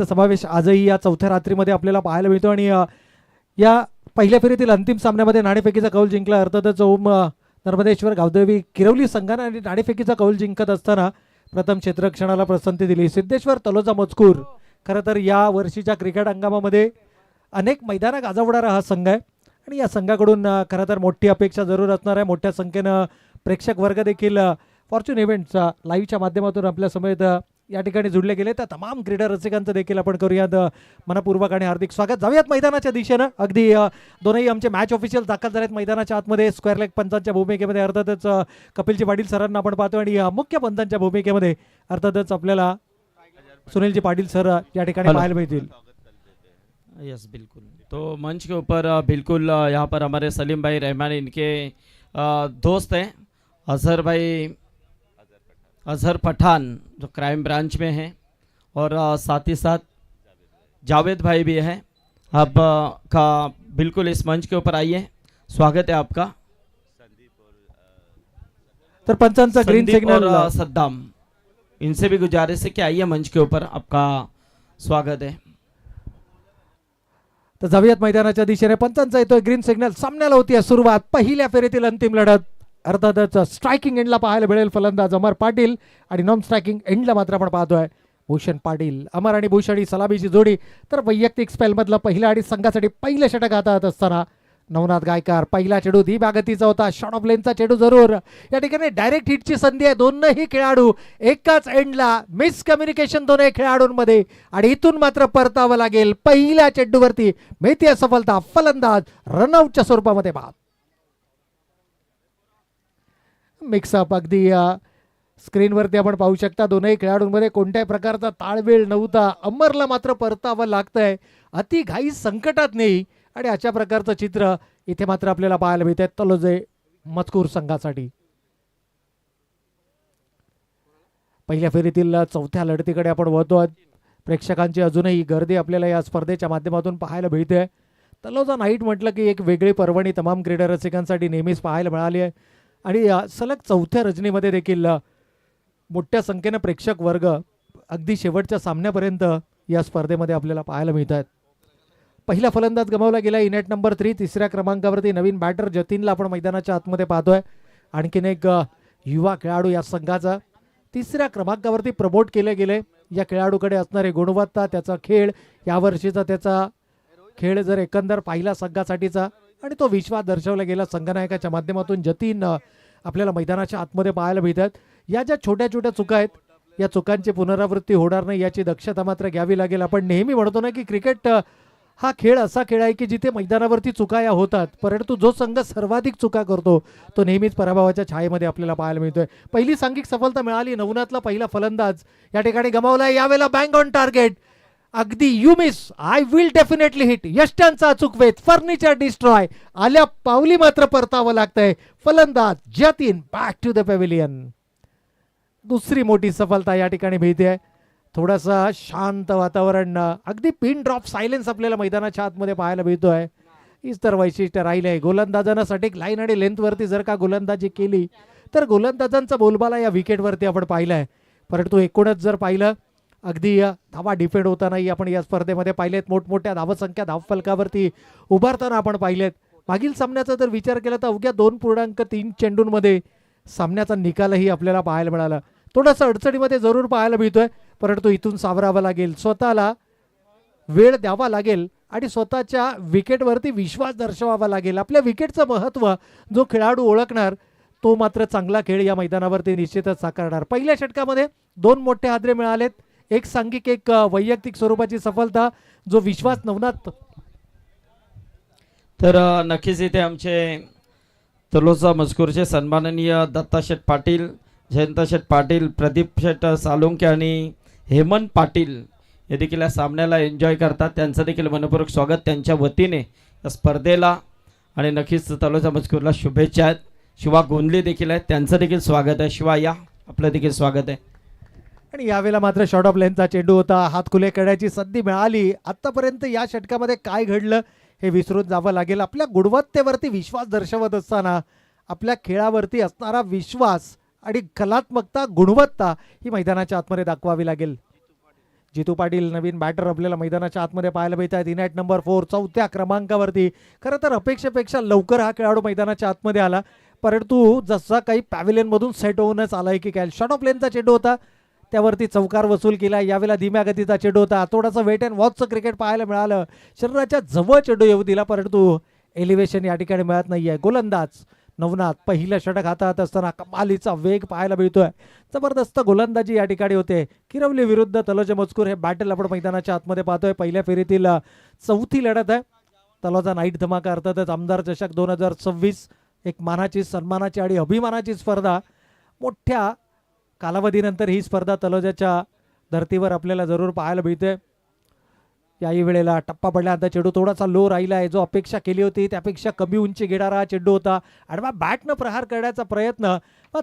समावेश आजही या चौथ्या रात्रीमध्ये आपल्याला पाहायला मिळतो आणि या पहिल्या फेरीतील अंतिम सामन्यामध्ये नाणेफेकीचा कौल जिंकला अर्थातच ओम नर्मदेश्वर गावदेवी किरवली संघाने आणि नाणेफेकीचा कौल जिंकत असताना प्रथम क्षेत्ररक्षणाला पसंती दिली सिद्धेश्वर तलोजा मजकूर. खरं तर या वर्षीच्या क्रिकेट हंगामामध्ये अनेक मैदानं गाजवणारा हा संघ आहे आणि या संघाकडून खरं तर मोठी अपेक्षा जरूर असणार आहे. मोठ्या संख्येनं प्रेक्षक वर्ग देखील फॉर्च्यून इव्हेंटचा लाईव्हच्या माध्यमातून आपल्या समेत या ठिकाणी जुडले गेले. तर तमाम क्रीडा रसिकांचं देखील आपण करूयात मनपूर्वक आणि हार्दिक स्वागत. जाऊयात मैदानाच्या दिशेनं. अगदी दोनही आमचे मॅच ऑफिशियल दाखल झालेत मैदानाच्या आतमध्ये. स्क्वेअर लेग पंचांच्या भूमिकेमध्ये अर्थातच कपिलजी पाटील सरांना आपण पाहतो आणि मुख्य पंचांच्या भूमिकेमध्ये अर्थातच आपल्याला सुनीलजी पाटिल सर या ठिकाणी पाहायला मिळतील. यस बिल्कुल. तो मंच के ऊपर बिल्कुल यहाँ पर हमारे सलीम भाई रहमान इनके दोस्त हैं अजहर पठान जो क्राइम ब्रांच में हैं और साथ ही साथ जावेद भाई भी हैं. अब का बिल्कुल इस मंच के ऊपर आइए, स्वागत है आपका. तर पंचांचा ग्रीन सिग्नल और सद्दाम इनसे भी गुजारिश है कि आइए मंच के ऊपर, आपका स्वागत है. तर जाऊयात मैदानाच्या दिशेने. पंचांचा येतोय ग्रीन सिग्नल. सामन्याला होती सुरुवात. पहिल्या फेरीतील अंतिम लढत. अर्थातच स्ट्रायकिंग एंडला पाहायला मिळेल फलंदाज अमर पाटील आणि नॉन स्ट्रायकिंग एंडला मात्र आपण पाहतोय भूषण पाटील. अमर आणि भूषणी सलामीची जोडी. तर वैयक्तिक स्पेलमधला पहिला आणि संघासाठी पहिलं षटक हातात असताना नवनाथ गायकर. पहिला चेडू धीबागतीचा होता. शॉर्ट ऑफ लेनचा चेडू जरूर. या ठिकाणी डायरेक्ट हिटची संधी आहे. दोनही खेळाडू एकाच एंडला. मिसकम्युनिकेशन दोन्ही खेळाडूंमध्ये आणि इथून मात्र परतावं लागेल. पहिल्या चेंडूवरती मिळते सफलता. फलंदाज रनआउटच्या स्वरूपामध्ये बाद. मिक्सअप अगदी स्क्रीनवरती आपण पाहू शकता. दोनही खेळाडूंमध्ये कोणत्याही प्रकारचा ताळमेळ नव्हता. अमरला मात्र परतावं लागतंय. अति घाई संकटात नाही आणि अशा प्रकारचं चित्र इथे मात्र आपल्याला पाहायला मिळतंय तलोजे मजकूर संघासाठी. पहिल्या फेरीतील चौथ्या लढतीकडे आपण वळतो. प्रेक्षकांची अजूनही गर्दी आपल्याला या स्पर्धेच्या माध्यमातून पाहायला मिळते. तलोजा नाईट म्हटलं की एक वेगळी पर्वणी तमाम क्रीडा रसिकांसाठी नेहमीच पाहायला मिळाली आहे आणि सलग चौथ्या रजनीमध्ये देखील मोठ्या संख्येनं प्रेक्षक वर्ग अगदी शेवटच्या सामन्यापर्यंत या स्पर्धेमध्ये आपल्याला पाहायला मिळतात. पहिला फलंदाज गमावला गेला इनेट नंबर 3. तिसऱ्या क्रमांकावरती नवीन बॅटर जतीनला आपण मैदानाच्या आतमध्ये पाहतोय. आणखीन एक युवा खेळाडू या संघाचा तिसऱ्या क्रमांकावरती प्रमोट केले गेले. या खेळाडूकडे असणारे गुणवत्ता, त्याचा खेळ, यावर्षीचा त्याचा खेळ जर एकंदर पाहिला संघासाठीचा आणि तो विश्वास दर्शवला गेला संघनायकाच्या माध्यमातून जतीन आपल्याला मैदानाच्या आतमध्ये पाहायला मिळतात. या ज्या छोट्या छोट्या चुका आहेत या चुकांची पुनरावृत्ती होणार नाही याची दक्षता मात्र घ्यावी लागेल. आपण नेहमी म्हणतो ना की क्रिकेट हा खेळ असा खेळ आहे की जिथे मैदानावरती चुका या होतात परंतु जो संघ सर्वाधिक चुका करतो तो नेहमीच पराभवाच्या छायेमध्ये आपल्याला पाहायला मिळतोय. पहिली सांघिक सफलता मिळाली. नवनाथला पहिला फलंदाज या ठिकाणी गमावलाय. यावेळेला बँग ऑन टार्गेट. अगदी you miss I will definitely hit. यष्ट्यांचा अचूक वेध. Furniture destroy. आल्या पावली मात्र परतावं लागतंय. फलंदाज Jatin back to the pavilion. दुसरी मोठी सफलता या ठिकाणी मिळते. थोडासा शांत वातावरण, अगदी पिन ड्रॉप सायलेन्स आपल्याला मैदानाच्या आतमध्ये पाहायला मिळतोय. हीच तर वैशिष्ट्य राहिले. गोलंदाजांना सटीक लाईन आणि लेंथवरती जर का गोलंदाजी केली तर गोलंदाजांचा बोलबाला या विकेटवरती आपण पाहिलाय. परंतु एकूणच जर पाहिलं अगदी धावा डिफेंड होतानाही आपण या स्पर्धेमध्ये पाहिलेत. मोठमोठ्या धावसंख्या धावफलकावरती उभारताना आपण पाहिलेत. मागील सामन्याचा जर विचार केला तर अवघ्या 2.3 चेंडूंमध्ये सामन्याचा निकालही आपल्याला पाहायला मिळाला. थोडासा अडचणीमध्ये जरूर पाहायला मिळतोय परंतु इथून सावरावं लागेल. स्वतःला वेळ द्यावा लागेल आणि स्वतःच्या विकेटवरती विश्वास दर्शवावा लागेल. आपल्या विकेटचं महत्त्व जो खेळाडू ओळखणार तो मात्र चांगला खेळ या मैदानावरती निश्चितच साकारणार. पहिल्या षटकामध्ये 2 मोठे हादरे मिळालेत. एक सांघिक एक वैयक्तिक स्वरूपाची सफलता. जो विश्वास नवनाथ. तर नक्कीच इथे आमचे तलोजा मजकूरचे सन्माननीय दत्ता शेठ पाटील, जयंत शेठ पाटील, प्रदीप शेठ सालुंके आणि हेमंत पाटील हे देखील या सामन्याला एन्जॉय करतात. त्यांचं देखील मनपूर्वक स्वागत त्यांच्या वतीने या स्पर्धेला. आणि नक्कीच तलोजा मजकूरला शुभेच्छा आहेत. शिवा गोंदले देखील आहेत, त्यांचं देखील स्वागत आहे. शिवा या, आपलं देखील स्वागत आहे. आणि यावेळेला मात्र शॉर्ट ऑफ लेनचा चेंडू होता. हात खुले करण्याची संधी मिळाली. आतापर्यंत या षटकामध्ये काय घडलं हे विसरून जावं लागेल. आपल्या गुणवत्तेवरती विश्वास दर्शवत असताना आपल्या खेळावरती असणारा विश्वास आणि कलात्मकता, गुणवत्ता ही मैदानाच्या आतमध्ये दाखवावी लागेल. जितू पाटील नवीन बॅटर आपल्याला मैदानाच्या आतमध्ये पाहायला मिळत आहेत. इनॅट नंबर 4 चौथ्या क्रमांकावरती. खरं तर अपेक्षेपेक्षा लवकर हा खेळाडू मैदानाच्या आतमध्ये आला, परंतु जसा काही पॅव्हिलियनमधून सेट होऊनच आलाय की काय. शॉर्ट ऑफ लेनचा चेंडू होता, त्यावरती चौकार वसूल केला. यावेळेला धीम्या गतीचा चेंडू होता. थोडासा वेट अँड वॉचचं क्रिकेट पाहायला मिळालं. शरीराच्या जवळ चेंडू येऊ दिला, परंतु एलिव्हेशन या ठिकाणी मिळत नाहीये. गोलंदाज नवनाथ पहिलं षटक हातात असताना कमालीचा वेग पाहायला मिळतोय. जबरदस्त गोलंदाजी या ठिकाणी होते. किरवली विरुद्ध तलोजा मजकूर हे बॅटल आपण मैदानाच्या आतमध्ये पाहतोय. पहिल्या फेरीतील चौथी लढत आहे. तलोजा नाईट धमाका अर्थातच आमदार चषक 2026 एक मानाची, सन्मानाची आणि अभिमानाची स्पर्धा. मोठ्या कालावधीनंतर ही स्पर्धा तलोजाच्या धर्तीवर आपल्याला जरूर पाहायला मिळते. याही वेळेला टप्पा पडल्यानंतर चेंडू थोडासा लो राहिला आहे. जो अपेक्षा केली होती त्यापेक्षा कमी उंची घेणारा हा चेंडू होता. आडवा बॅटनं प्रहार करण्याचा प्रयत्न,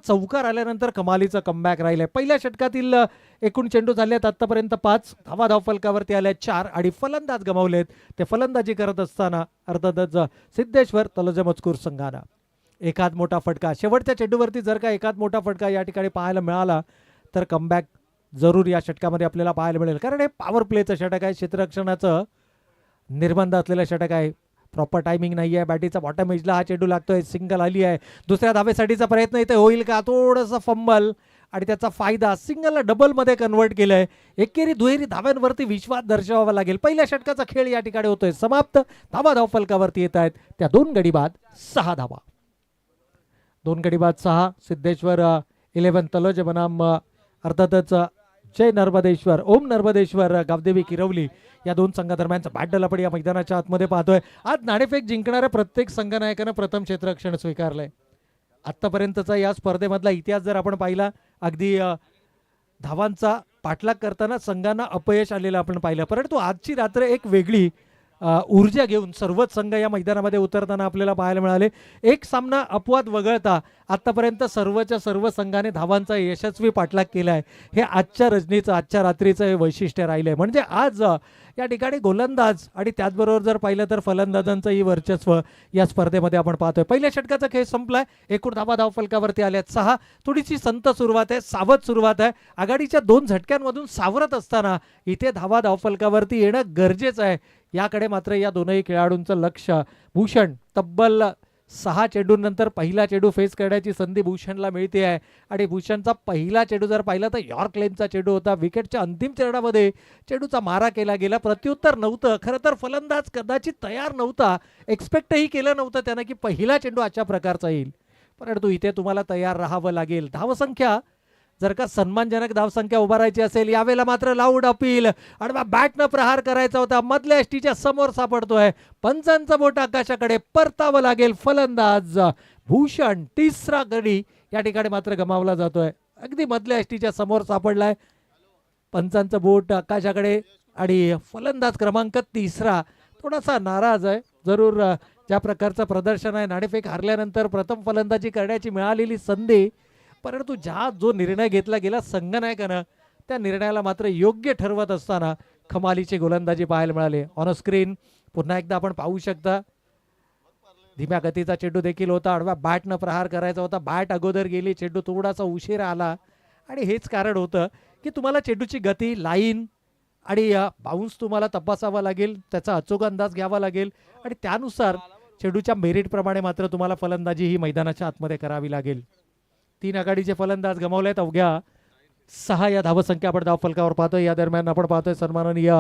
चौकार आल्यानंतर कमालीचं कमबॅक राहिलंय. पहिल्या षटकातील एकूण चेंडू झालेत आतापर्यंत 5 धावा धावफलकावरती आल्या 4 आणि फलंदाज गमावलेत. ते फलंदाजी करत असताना अर्थातच सिद्धेश्वर तलोजा मजकूर संघानं एखाद मोठा फटका, शेवटच्या चेंडूवरती जर का एखाद मोठा फटका या ठिकाणी पाहायला मिळाला तर कमबॅक जरूर या षटकामध्ये आपल्याला पाहायला मिळेल. कारण हे पॉवर प्लेचं षटक आहे, क्षेत्ररक्षणाचं निर्बंध असलेलं षटक आहे. प्रॉपर टायमिंग नाही आहे. बॅटीचा बॉटम एजला हा चेंडू लागतोय. सिंगल आली आहे. दुसऱ्या धावेसाठीचा प्रयत्न इथे होईल का? थोडंसं फंबल आणि त्याचा फायदा. सिंगलला डबलमध्ये कन्वर्ट केलंय. एकेरी दुहेरी धाव्यांवरती विश्वास दर्शवावा लागेल. पहिल्या षटकाचा खेळ या ठिकाणी होतोय समाप्त. धावा धावफलकावरती येत आहेत त्या 2 गडी बाद 6 धावा. 2 गडी बाद 6. सिद्धेश्वर 11 तलोजा बनाम अर्थातच जय नर्मदेश्वर, ओम नर्मदेश्वर गावदेवी किरवली या 2 संघादरम्यानचा बॅटल आपण या मैदानाच्या आतमध्ये पाहतोय. आज नाणेफेक जिंकणाऱ्या प्रत्येक संघनायकानं प्रथम क्षेत्ररक्षण स्वीकारलंय. आतापर्यंतचा या स्पर्धेमधला इतिहास जर आपण पाहिला, अगदी धावांचा पाठलाग करताना संघांना अपयश आलेलं आपण पाहिलं, परंतु आजची रात्र एक वेगळी ऊर्जा घेऊन सर्वच संघ या मैदानामध्ये उतरताना आपल्याला पाहायला मिळाले. एक सामना अपवाद वगळता आतापर्यंत सर्वच्या सर्व संघाने धावांचा यशस्वी पाठलाग केला आहे. हे आजच्या रजनीचं, आजच्या रात्रीचं हे वैशिष्ट्य राहिलंय. म्हणजे आज या ठिकाणी गोलंदाज आणि त्याचबरोबर जर पाहिलं तर फलंदाजांचंही वर्चस्व या स्पर्धेमध्ये आपण पाहतोय. पहिल्या षटकाचा खेळ संपलाय. एकूण धावा धावफलकावरती आल्यात 6. थोडीशी संत सुरुवात आहे, सावध सुरुवात आहे. आघाडीच्या 2 झटक्यांमधून सावरत असताना इथे धावा धावफलकावरती येणं गरजेचं आहे. याकडे मात्र या दोनही खेळाडूंचं लक्ष. भूषण तब्बल 6 चेंडूंनंतर पहिला चेंडू फेस करण्याची संधी भूषणला मिळते आहे आणि भूषणचा पहिला चेंडू जर पाहिला तर यॉर्क लेनचा चेंडू होता. विकेटच्या अंतिम चरणामध्ये चेंडूचा मारा केला गेला. प्रत्युत्तर नव्हतं. खरं तर फलंदाज कदाचित तयार नव्हता, एक्सपेक्टही केलं नव्हतं त्यानं की पहिला चेंडू अशा प्रकारचा येईल, परंतु इथे तुम्हाला तयार राहावं लागेल. धावसंख्या जर का सन्मानजनक धावसंख्या उभारायची असेल, यावेळेला मात्र लाऊड अपील आणि बॅटनं प्रहार करायचा होता. मधल्या एसटीच्या समोर सापडतोय. पंचांचं बोट आकाशाकडे परतावं लागेल. फलंदाज भूषण 3रा गडी या ठिकाणी मात्र गमावला जातोय. अगदी मधल्या एसटीच्या समोर सापडलाय. पंचांचं बोट आकाशाकडे आणि फलंदाज क्रमांक 3रा थोडासा नाराज आहे. जरूर ज्या प्रकारचं प्रदर्शन आहे, नाणेफेक हारल्यानंतर प्रथम फलंदाजी करण्याची मिळालेली संधी, परंतु जो निर्णय घेतला गेला संघनायकानं, त्या निर्णयाला मात्र योग्य ठरवत असताना कमालीची गोलंदाजी पाहायला मिळाली. ऑन स्क्रीन पुन्हा एकदा आपण पाहू शकता. धीम्या गतीचा चेंडू देखील होता. आडवा बॅटनं प्रहार करायचा होता. बॅट अगोदर गेली, चेंडू थोडासा उशिरा आला आणि हेच कारण होतं की तुम्हाला चेंडूची गती, लाईन आणि बाउन्स तुम्हाला तपासावा लागेल, त्याचा अचूक अंदाज घ्यावा लागेल आणि त्यानुसार चेंडूच्या मेरिटप्रमाणे मात्र तुम्हाला फलंदाजी ही मैदानाच्या आतमध्ये करावी लागेल. 3 आघाडीचे फलंदाज गमावलेत. अवघ्या 6 या धावसंख्या आपण धावफलकावर पाहतोय. या दरम्यान आपण पाहतोय सन्माननीय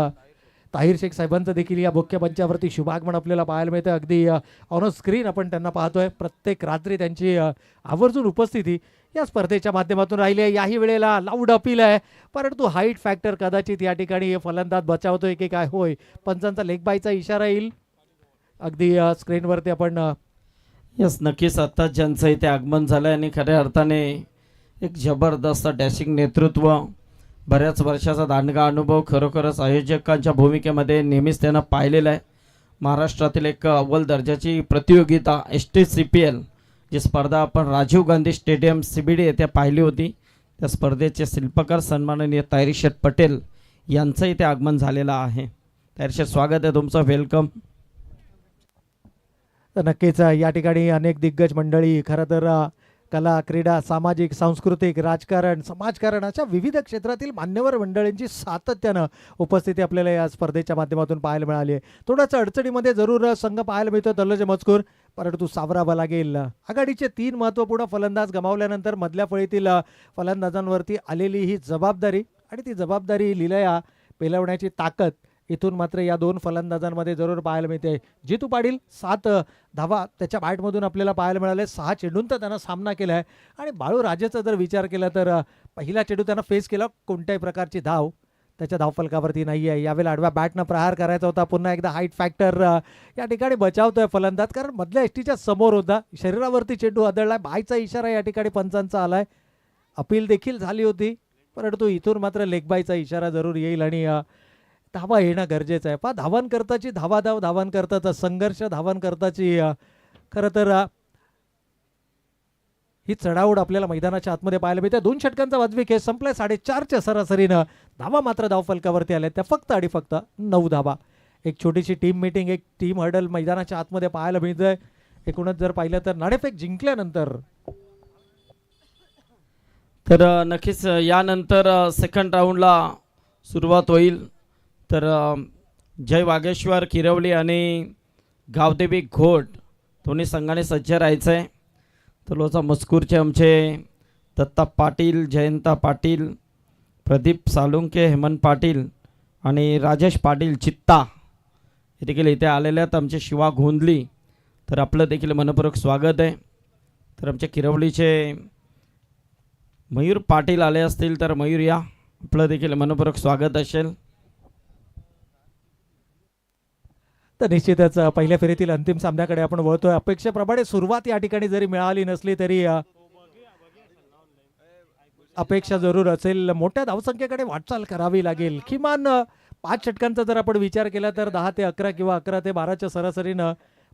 ताहिर शेख साहेबांचं देखील या मुख्य मंचावरती शुभागमन आपल्याला पाहायला मिळतं. अगदी ऑन स्क्रीन आपण त्यांना पाहतोय. प्रत्येक रात्री त्यांची आवर्जून उपस्थिती या स्पर्धेच्या माध्यमातून राहिली आहे. याही वेळेला लाऊड अपील आहे, परंतु हाईट फॅक्टर कदाचित या ठिकाणी फलंदाज बचावतोय की काय. होय, पंचांचा लेग बायचा इशारा येईल. अगदी स्क्रीनवरती आपण यस, नक्कीच आता ज्यांचं इथे आगमन झालं आणि खऱ्या अर्थाने एक जबरदस्त डॅशिंग नेतृत्व, बऱ्याच वर्षाचा दांडगा अनुभव, खरोखरच आयोजकांच्या भूमिकेमध्ये नेहमीच त्यांना पाहिलेला आहे. महाराष्ट्रातील एक अव्वल दर्जाची प्रतियोगिता STCPL जी स्पर्धा आपण राजीव गांधी स्टेडियम CBD येथे पाहिली होती, त्या स्पर्धेचे शिल्पकार सन्माननीय ताहिर शेठ पटेल यांचं इथे आगमन झालेलं आहे. ताहिर शेठ, स्वागत आहे तुमचं, वेलकम. तर नक्कीच या ठिकाणी अनेक दिग्गज मंडळी, खरं तर कला, क्रीडा, सामाजिक, सांस्कृतिक, राजकारण, समाजकारण अशा विविध क्षेत्रातील मान्यवर मंडळींची सातत्यानं उपस्थिती आपल्याला या स्पर्धेच्या माध्यमातून पाहायला मिळाली आहे. थोडंसं अडचणीमध्ये जरूर संघ पाहायला मिळतो तल्लोचे मजकूर, परंतु सावरावा लागेल. आघाडीचे 3 महत्त्वपूर्ण फलंदाज गमावल्यानंतर मधल्या फळीतील फलंदाजांवरती आलेली ही जबाबदारी आणि ती जबाबदारी लिलया पेलवण्याची ताकद इथून मात्र या 2 फलंदाजांमध्ये जरूर पाहायला मिळते. जितू पाटील 7 धावा त्याच्या बॅटमधून आपल्याला पाहायला मिळाले. 6 चेंडूंचा त्यानं सामना केला आहे. आणि बाळू राजेचा जर विचार केला तर पहिला चेंडू त्यानं फेस केला, कोणत्याही प्रकारची धाव त्याच्या धावफलकावरती नाही आहे. यावेळेला आडव्या बॅटनं प्रहार करायचा होता. पुन्हा एकदा हाईट फॅक्टर या ठिकाणी बचावतोय फलंदाज, कारण मधल्या एसटीच्या समोर होता. शरीरावरती चेंडू आदळलाय. बायचा इशारा या ठिकाणी पंचांचा आलाय. अपील देखील झाली होती, परंतु इथून मात्र लेगबायचा इशारा जरूर येईल आणि धावा येणं गरजेचं आहे. धावन करताची धावन करताचा संघर्ष, धावन करताची खरं तर ही चढाओढ आपल्याला मैदानाच्या आतमध्ये पाहायला मिळते. 2 षटकांचा वाजवी खेळ संपलाय. 4.5च्या सरासरीनं धावा मात्र धावफलकावरती आल्या त्या फक्त आणि फक्त 9 धावा. एक छोटीशी टीम मीटिंग, एक टीम हर्डल मैदानाच्या आतमध्ये पाहायला मिळतंय. एकूणच जर पाहिलं तर नाणेफेक जिंकल्यानंतर तर नक्कीच यानंतर सेकंड राऊंडला सुरुवात होईल. तर जय वागेश्वर किरवली आणि गावदेवी घोट दोन्ही संघाने सज्ज राहायचं आहे. तलोचा मजकूरचे आमचे दत्ता पाटील, जयंता पाटील, प्रदीप सालुंके, हेमंत पाटील आणि राजेश पाटील चित्ता हे देखील इथे आलेले आहेत. आमचे शिवा गोंधली, तर आपलं देखील मनपूर्वक स्वागत आहे. तर आमच्या किरवलीचे मयूर पाटील आले असतील तर मयूर या, आपलं देखील मनपूर्वक स्वागत असेल. तर निश्चितच पहिल्या फेरीतील अंतिम सामन्याकडे आपण वळतोय. अपेक्षेप्रमाणे सुरुवात या ठिकाणी जरी मिळाली नसली तरी अपेक्षा जरूर असेल. मोठ्या धावसंख्येकडे वाटचाल करावी लागेल. किमान 5 षटकांचा जर आपण विचार केला तर 10 ते 11 किंवा 11 ते 12च्या सरासरीनं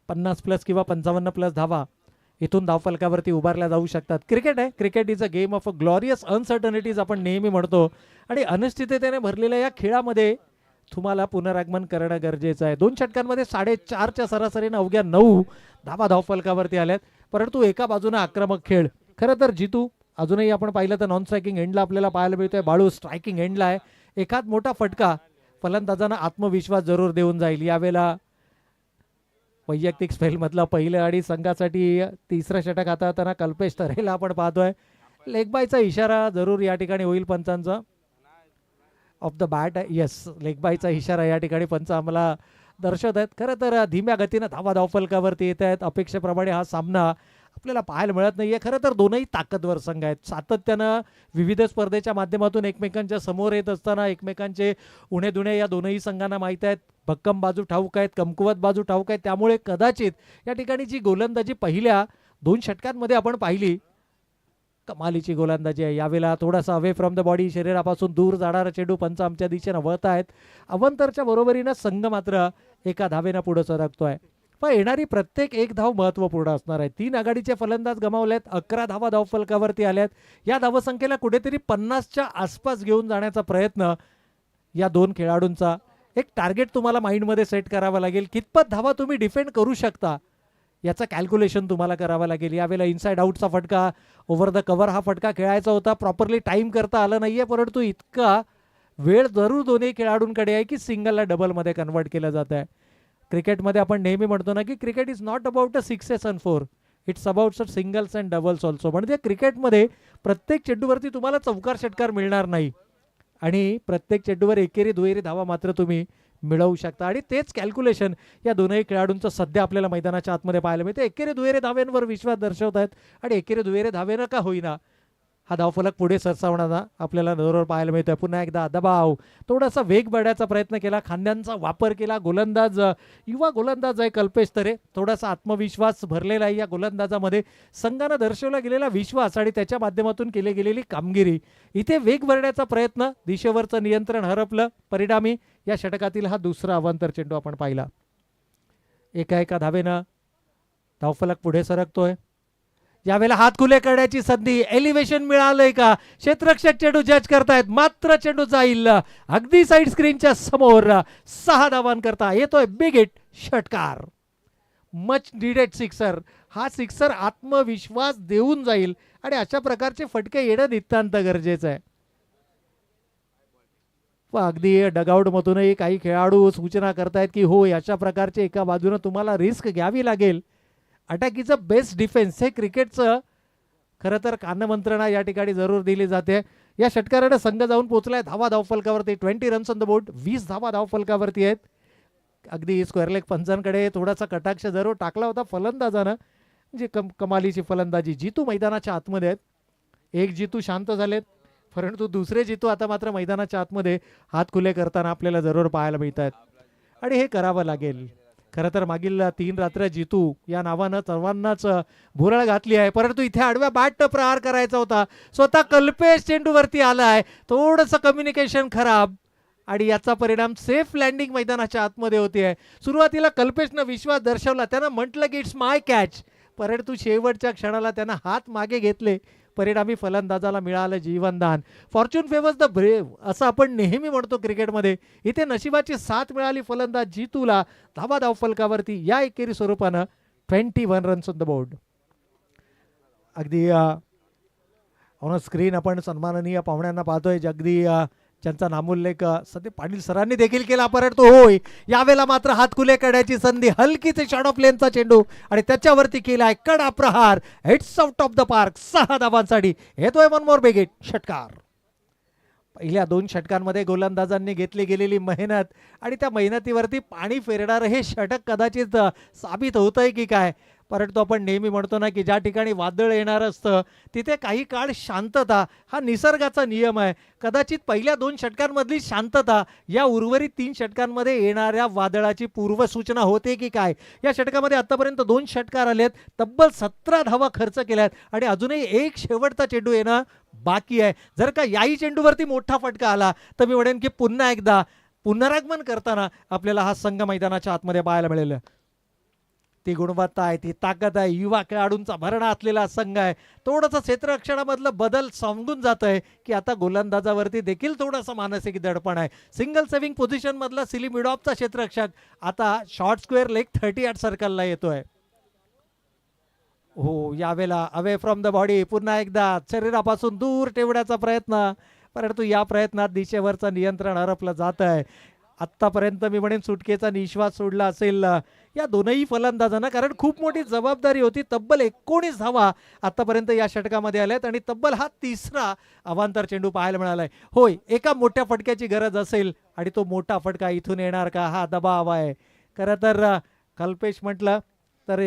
50+ किंवा 55+ धावा इथून धावफलकावरती उभारल्या जाऊ शकतात. क्रिकेट आहे. Cricket is a game of a glorious uncertainties आपण नेहमी म्हणतो, आणि अनिश्चिततेने भरलेल्या या खेळामध्ये तुम्हाला पुनरागमन करणं गरजेचं आहे. 2 षटकांमध्ये 4.5च्या सरासरीनं अवघ्या 9 धावा धावफलकावरती आल्यात, परंतु एका बाजूने आक्रमक खेळ. खरं तर जितू अजूनही आपण पाहिलं तर नॉन स्ट्रायकिंग एंडला आपल्याला पाहायला मिळतोय. बाळू स्ट्रायकिंग एंडला आहे. एखाद मोठा फटका फलंदाजांना आत्मविश्वास जरूर देऊन जाईल. यावेळेला वैयक्तिक स्पेलमधला पहिलं आणि संघासाठी 3रं षटक हाताळताना कल्पेश तरेला आपण पाहतोय. लेगबायचा इशारा जरूर या ठिकाणी होईल पंचांचा. ऑफ द बॅट, येस, लेगबायचा इशारा या ठिकाणी पंच आम्हाला दर्शवत आहेत. खरं तर धीम्या गतीनं धावा धावफलकावरती येत आहेत. अपेक्षेप्रमाणे हा सामना आपल्याला पाहायला मिळत नाहीये. खरं तर दोनही ताकदवर संघ आहेत. सातत्यानं विविध स्पर्धेच्या माध्यमातून एकमेकांच्या समोर येत असताना एकमेकांचे उणे दुणे या दोनही संघांना माहीत आहेत. भक्कम बाजू ठाऊक आहेत, कमकुवत बाजू ठाऊक आहेत. त्यामुळे कदाचित या ठिकाणी जी गोलंदाजी पहिल्या 2 षटकांमध्ये आपण पाहिली, कमालीची गोलंदाजी आहे. यावेळेला थोडासा अवे फ्रॉम द बॉडी, शरीरापासून दूर जाणारा चेंडू पंच आमच्या दिशेनं वळत आहेत. अवंतरच्या बरोबरीनं संघ मात्र एका धावेनं पुढे सरकतोय. पण येणारी प्रत्येक एक धाव महत्त्वपूर्ण असणार आहे. 3 आघाडीचे फलंदाज गमावलेत. 11 धावा धावफलकावरती आल्यात. या धावसंख्येला कुठेतरी 50च्या आसपास घेऊन जाण्याचा प्रयत्न या 2 खेळाडूंचा. एक टार्गेट तुम्हाला माइंडमध्ये सेट करावा लागेल. कितपत धावा तुम्ही डिफेंड करू शकता याचं कॅल्क्युलेशन तुम्हाला करावं लागेल. यावेळेला इनसाइड आउटचा फटका, ओव्हर द कव्हर हा फटका खेळायचा होता. प्रॉपरली टाईम करता आलं नाहीये, परंतु इतका वेळ जरूर दोन्ही खेळाडूंकडे आहे की सिंगलला डबलमध्ये कन्वर्ट केलं जात आहे. क्रिकेटमध्ये आपण नेहमी म्हणतो ना की cricket is not about a 6s and 4, it's about singles and doubles also. म्हणजे क्रिकेटमध्ये प्रत्येक चेंडूवरती तुम्हाला चौकार षटकार मिळणार नाही आणि प्रत्येक चेंडूवर एकेरी दुहेरी धावा मात्र तुम्ही मिळवू शकता. आणि तेच कॅल्क्युलेशन या दोनही खेळाडूंचं सध्या आपल्याला मैदानाच्या आतमध्ये पाहायला मिळते. एकेरी दुहेरी धाव्यांवर विश्वास दर्शवत आहेत आणि एकेरी दुहेरी धावेनं का होईना हा धावफलक पुढे सरसावणारा आपल्याला नजरेवर पाहायला मिळतोय. पुन्हा एकदा दबाव, थोडासा वेग बढायचा प्रयत्न केला, खांद्यांचा वापर केला. गोलंदाज युवा गोलंदाज आहे कल्पेश तरे. थोडासा आत्मविश्वास भरलेला आहे या गोलंदाजामध्ये. संघानं दर्शवला गेलेला विश्वास आणि त्याच्या माध्यमातून केली गेलेली कामगिरी. इथे वेग भरण्याचा प्रयत्न, दिशेवरचं नियंत्रण हरपलं. परिणामी या षटकातील हा 2रा अवांतर चेंडू आपण पाहिला. एका धावेनं धावफलक पुढे सरकतोय. यावेळेला हात खुले करण्याची संधी, एलिव्हेशन मिळालंय का? क्षेत्ररक्षक चेंडू जज करतायत, मात्र चेंडू जाईल अगदी साईड स्क्रीनच्या समोर. 6 धावांकरता येतोय बिग हिट, षटकार. Much needed sixer. हा सिक्सर आत्मविश्वास देऊन जाईल आणि अशा प्रकारचे फटके येणं नितांत गरजेचं आहे. अगदी डगआउटमधूनही काही खेळाडू सूचना करतायत की हो, अशा प्रकारचे एका बाजूने तुम्हाला रिस्क घ्यावी लागेल. अटॅकीचं बेस्ट डिफेन्स हे क्रिकेटचं खरं तर कानमंत्रणा या ठिकाणी जरूर दिली जाते. या षटकाराने संघ जाऊन पोहोचलाय धावा धावफलकावरती. 20 रन्स ऑन द बोर्ड, 20 धावा धावफलकावरती आहेत. अगदी स्क्वेअर लेग पंचांकडे थोडासा कटाक्ष जरूर टाकला होता फलंदाजानं, जी कमालीची फलंदाजी. जितू मैदानाच्या आतमध्ये आहेत. एक जितू शांत झालेत, परंतु दुसरे जितू आता मात्र मैदानाच्या आतमध्ये हात खुले करताना आपल्याला जरूर पाहायला मिळत आहेत आणि हे करावं लागेल. खरं तर मागील 3 रात्र जितू या नावानं सर्वांनाच भुरळ घातली आहे, परंतु इथे आडव्या बॅटनं प्रहार करायचा होता. स्वतः कल्पेश चेंडूवरती आलाय, थोडंसं कम्युनिकेशन खराब आणि याचा परिणाम सेफ लँडिंग मैदानाच्या आतमध्ये होते. सुरुवातीला कल्पेशनं विश्वास दर्शवला, त्यानं म्हटलं की इट्स माय कॅच, परंतु शेवटच्या क्षणाला त्यानं हात मागे घेतले. परिणामी फलंदाजाला मिळालं जीवनदान. फॉर्च्यून फेवर्स द ब्रेव असं आपण नेहमी म्हणतो क्रिकेटमध्ये. इथे नशिबाची साथ मिळाली फलंदाज जितूला. धावा धावफलकावरती या एकेरी स्वरूपानं 21 रन्स ऑन द बोर्ड. अगदी ऑन स्क्रीन आपण सन्माननीय पाहुण्यांना पाहतोय, अगदी ज्यांचा नामोल्लेख सध्या पाटील सरांनी देखील केला, परंतु होय यावेळेला मात्र हात खुले करण्याची संधी. हलकीचे शॉट ऑफ लेनचा चेंडू आणि त्याच्यावरती केलाय कडा प्रहार. Hits out of the park. 6 धावांसाठी येतोय वन मोर बिग हिट. षटकार. पहिल्या 2 षटकांमध्ये गोलंदाजांनी घेतली गेलेली मेहनत आणि त्या मेहनतीवरती पाणी फेरणारं हे षटक कदाचित साबित होतंय की काय. परंतु आपण नेहमी म्हणतो ना की ज्या ठिकाणी वादळ येणार असतं तिथे काही काळ शांतता हा निसर्गाचा नियम आहे. कदाचित पहिल्या 2 षटकांमधली शांतता या उर्वरित 3 षटकांमध्ये येणाऱ्या वादळाची पूर्वसूचना होते की काय. या षटकामध्ये आतापर्यंत 2 षटकार आलेत, तब्बल 17 धावा खर्च केल्यात आणि अजूनही एक शेवटचा चेंडू येणं बाकी आहे. जर का याही चेंडूवरती मोठा फटका आला तर मी म्हणेन की पुन्हा एकदा पुनरागमन करताना आपल्याला हा संघ मैदानाच्या आतमध्ये पाहायला मिळेल. ती गुणवत्ता आहे, ती ताकद आहे, युवा खेळाडूंचा भरणा असलेला संघ आहे. थोडंसं क्षेत्ररक्षणामधलं बदल सांगून जात आहे की आता गोलंदाजावरती देखील थोडंसं मानसिक दडपण आहे. सिंगल सेव्हिंग पोझिशन मधला सिली मिडॉपचा क्षेत्ररक्षक आता शॉर्ट स्क्वेअर लेग 38 सर्कलला येतोय. हो, यावेळेला अवे फ्रॉम द बॉडी पुन्हा एकदा शरीरापासून दूर ठेवण्याचा प्रयत्न, परंतु या प्रयत्नात दिशेवरचं नियंत्रण हरपलं जात आहे. आत्तापर्यंत मी म्हणेन सुटकेचा निश्वास सोडला असेल या दोनही फलंदाजांना, कारण खूप मोठी जबाबदारी होती. तब्बल 19 धावा आतापर्यंत या षटकामध्ये आल्यात आणि तब्बल हा 3रा अवांतर चेंडू पाहायला मिळालाय. होय, एका मोठ्या फटक्याची गरज असेल आणि तो मोठा फटका इथून येणार का हा दबाव आहे. खरं तर कल्पेश म्हटलं तर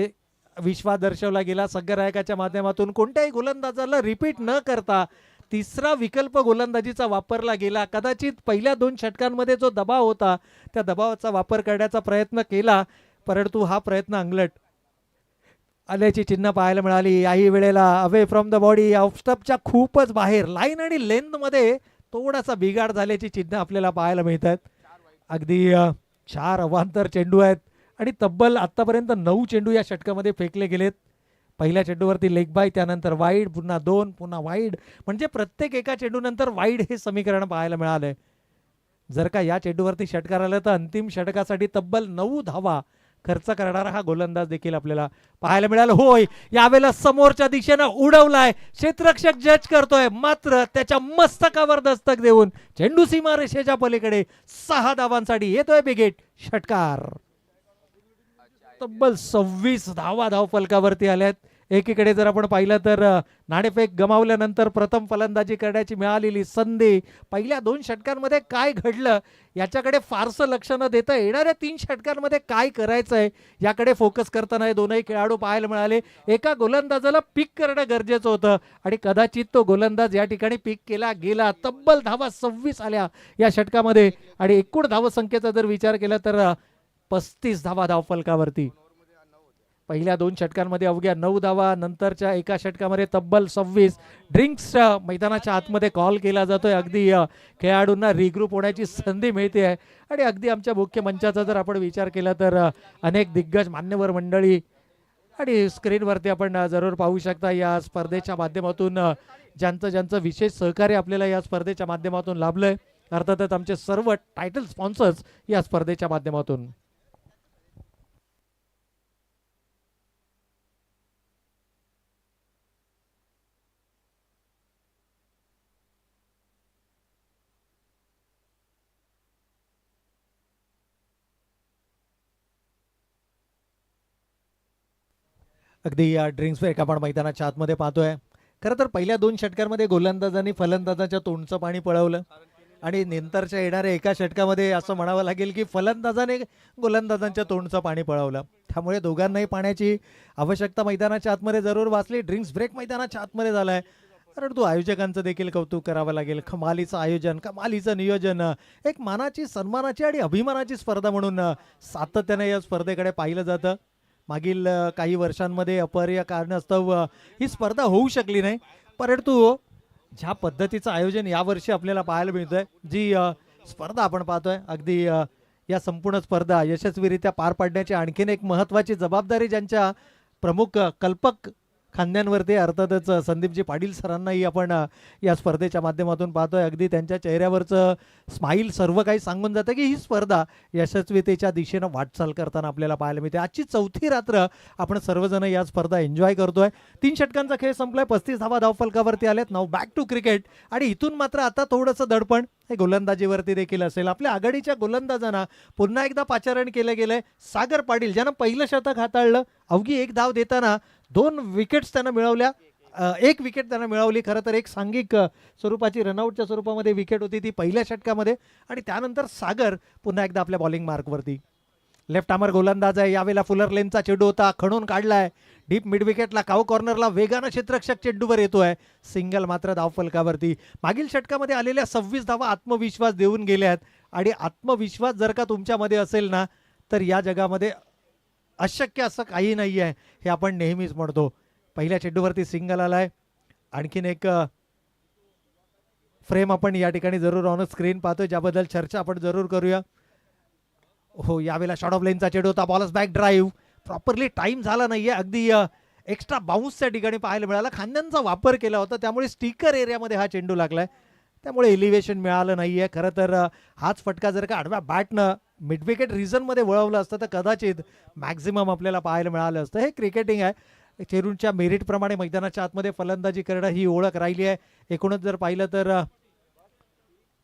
विश्वास दर्शवला गेला संघनायकाच्या माध्यमातून. कोणत्याही गोलंदाजाला रिपीट न करता 3रा विकल्प गोलंदाजीचा वापरला गेला. कदाचित पहिल्या 2 षटकांमध्ये जो दबाव होता त्या दबावाचा वापर करण्याचा प्रयत्न केला, परंतु हा प्रयत्न अंगलट आल्याची चिन्ह पाहायला मिळाली. याही वेळेला away from the body of स्टंपच्या खूपच बाहेर लाईन आणि लेंथ मध्ये थोडासा बिघाड झाल्याची चिन्ह आपल्याला पाहायला मिळतात. अगदी 4 अवांतर चेंडू आहेत आणि तब्बल आतापर्यंत 9 चेंडू या षटकामध्ये फेकले गेलेत. पहिल्या चेंडूवरती लेग बाय, त्यानंतर वाईड, पुन्हा 2, पुन्हा वाईड, म्हणजे प्रत्येक एका चेंडूनंतर वाईड हे समीकरण पाहायला मिळालंय. जर का या चेंडूवरती षटकार आलं तर अंतिम षटकासाठी तब्बल 9 धावा खर्च करणारा हा गोलंदाज देखील आपल्याला पाहायला मिळाला. होय, यावेळेला समोरच्या दिशेनं उडवलाय, क्षेत्ररक्षक जज करतोय, मात्र त्याच्या मस्तकावर दस्तक देऊन चेंडू सीमारेषेच्या पलीकडे 6 धावांसाठी येतोय बिग हिट. षटकार. तब्बल 26 धावा धावफलकावरती आल्यात. एकीकडे जर आपण पाहिलं तर नाणेफेक गमावल्यानंतर प्रथम फलंदाजी करण्याची मिळालेली संधी, पहिल्या 2 षटकांमध्ये काय घडलं याच्याकडे फारसं लक्ष न देता येणाऱ्या 3 षटकांमध्ये काय करायचंय याकडे फोकस करताना हे दोनही खेळाडू पाहायला मिळाले. एका गोलंदाजाला पिक करणं गरजेचं होतं आणि कदाचित तो गोलंदाज या ठिकाणी पिक केला गेला. तब्बल धावा 26 आल्या या षटकामध्ये आणि एकूण धावसंख्येचा जर विचार केला तर 35 धावा धावफलकावरती. पहिल्या 2 षटकांमध्ये अवघ्या 9 धावा, नंतरच्या एका षटकामध्ये तब्बल 26. ड्रिंक्स मैदानाच्या आतमध्ये कॉल केला जातोय. अगदी खेळाडूंना रिग्रुप होण्याची संधी मिळते आहे आणि अगदी आमच्या मुख्य मंचाचा जर आपण विचार केला तर अनेक दिग्गज मान्यवर मंडळी आणि स्क्रीनवरती आपण जरूर पाहू शकता. या स्पर्धेच्या माध्यमातून ज्यांचं विशेष सहकार्य आपल्याला या स्पर्धेच्या माध्यमातून लाभलंय, अर्थातच आमचे सर्व टायटल स्पॉन्सर्स या स्पर्धेच्या माध्यमातून. अगदी ड्रिंक्स ब्रेक आपण मैदानाच्या आतमध्ये पाहतोय. खरं तर पहिल्या 2 षटकांमध्ये गोलंदाजांनी फलंदाजाच्या तोंडचं पाणी पळवलं आणि नंतरच्या येणाऱ्या एका षटकामध्ये असं म्हणावं लागेल की फलंदाजाने गोलंदाजांच्या तोंडचं पाणी पळवलं. त्यामुळे दोघांनाही पाण्याची आवश्यकता मैदानाच्या आतमध्ये जरूर वाचली. ड्रिंक्स ब्रेक मैदानाच्या आतमध्ये झालाय, परंतु आयोजकांचं देखील कौतुक करावं लागेल. कमालीचं आयोजन, कमालीचं नियोजन, एक मानाची, सन्मानाची आणि अभिमानाची स्पर्धा म्हणून सातत्याने या स्पर्धेकडे पाहिलं जातं. मागील काही वर्षांमध्ये अपरिय कारणास्तव ही स्पर्धा होऊ शकली नाही, परंतु ज्या पद्धतीचं आयोजन यावर्षी आपल्याला पाहायला मिळतंय, जी स्पर्धा आपण पाहतोय, अगदी या संपूर्ण स्पर्धा यशस्वीरित्या पार पाडण्याची आणखीन एक महत्त्वाची जबाबदारी ज्यांच्या प्रमुख कल्पक खांद्यांवरती अर्थातच संदीपजी पाटील सरांनाही आपण या स्पर्धेच्या माध्यमातून पाहतोय. अगदी त्यांच्या चेहऱ्यावरचं स्माईल सर्व काही सांगून जातं की ही स्पर्धा यशस्वीतेच्या दिशेनं वाटचाल करताना आपल्याला पाहायला मिळते. आजची 4थी रात्र आपण सर्वजण या स्पर्धा एन्जॉय करतोय. 3 षटकांचा खेळ संपलाय, 35 धावा धावफलकावरती आल्यात. नाव बॅक टू क्रिकेट आणि इथून मात्र आता थोडंसं दडपण हे गोलंदाजीवरती देखील असेल. आपल्या आघाडीच्या गोलंदाजांना पुन्हा एकदा पाचारण केलं गेलंय. सागर पाटील ज्यानं पहिलं शतक हाताळलं, अवघी 1 धाव देताना 2 विकेट्स त्यांना मिळवल्या, 1 विकेट त्यांना मिळवली. खरं तर एक सांघिक स्वरूपाची रनआउटच्या स्वरूपामध्ये विकेट होती ती पहिल्या षटकामध्ये. आणि त्यानंतर सागर पुन्हा एकदा आपल्या बॉलिंग मार्कवरती. लेफ्ट आर्मर गोलंदाज आहे, यावेळेला फुलर लेनचा चेंडू होता, खणून काढलाय डीप मिड विकेटला. काव कॉर्नरला वेगानं क्षेत्ररक्षक चेंडूवर येतोय, सिंगल मात्र धावफलकावरती. मागील षटकामध्ये आलेल्या 26 धावा आत्मविश्वास देऊन गेल्यात आणि आत्मविश्वास जर का तुमच्यामध्ये असेल ना, तर या जगामध्ये अशक्य असं काही नाही आहे, हे आपण नेहमीच म्हणतो. पहिल्या चेंडूवरती सिंगल आलाय. आणखीन एक फ्रेम आपण या ठिकाणी जरूर ऑन स्क्रीन पाहतोय, ज्याबद्दल चर्चा आपण जरूर करूया. हो, यावेळेला शॉर्ट ऑफ लेनचा चेंडू होता, बॉलच बॅक ड्राईव्ह, प्रॉपरली टाइम झाला नाहीये. अगदी एक्स्ट्रा बाउन्सच्या ठिकाणी पाहायला मिळाला. खांद्यांचा वापर केला होता, त्यामुळे स्टिकर एरियामध्ये हा चेंडू लागलाय, त्यामुळे एलिव्हेशन मिळालं नाहीये. खरं तर हाच फटका जर का आडव्या बॅटनं मिड विकेट रिझनमध्ये वळवलं असतं तर कदाचित मॅक्झिमम आपल्याला पाहायला मिळालं असतं. हे क्रिकेटिंग आहे. चेरूंच्या मेरिटप्रमाणे मैदानाच्या आतमध्ये फलंदाजी करणं ही ओळख राहिली आहे. एकूणच जर पाहिलं तर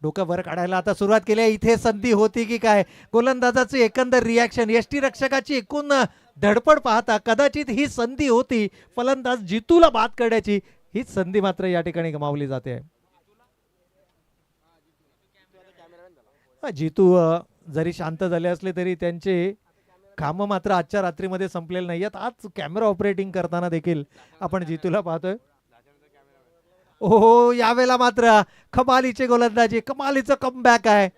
डोकं वर काढायला आता सुरुवात केली आहे. इथे संधी होती की काय? गोलंदाजाची एकंदर रिॲक्शन, यष्टीरक्षकाची एकूण धडपड पाहता कदाचित ही संधी होती फलंदाज जितूला बाद करण्याची. हीच संधी मात्र या ठिकाणी गमावली जाते. जितू जरी शांत झाले असले तरी त्यांचे कामं मात्र आजच्या रात्रीमध्ये संपलेले नाही आहेत. आज कॅमेरा ऑपरेटिंग करताना देखील आपण जितूला पाहतोय. हो, यावेळेला मात्र कमालीचे गोलंदाजी, कमालीचं कमबॅक आहे.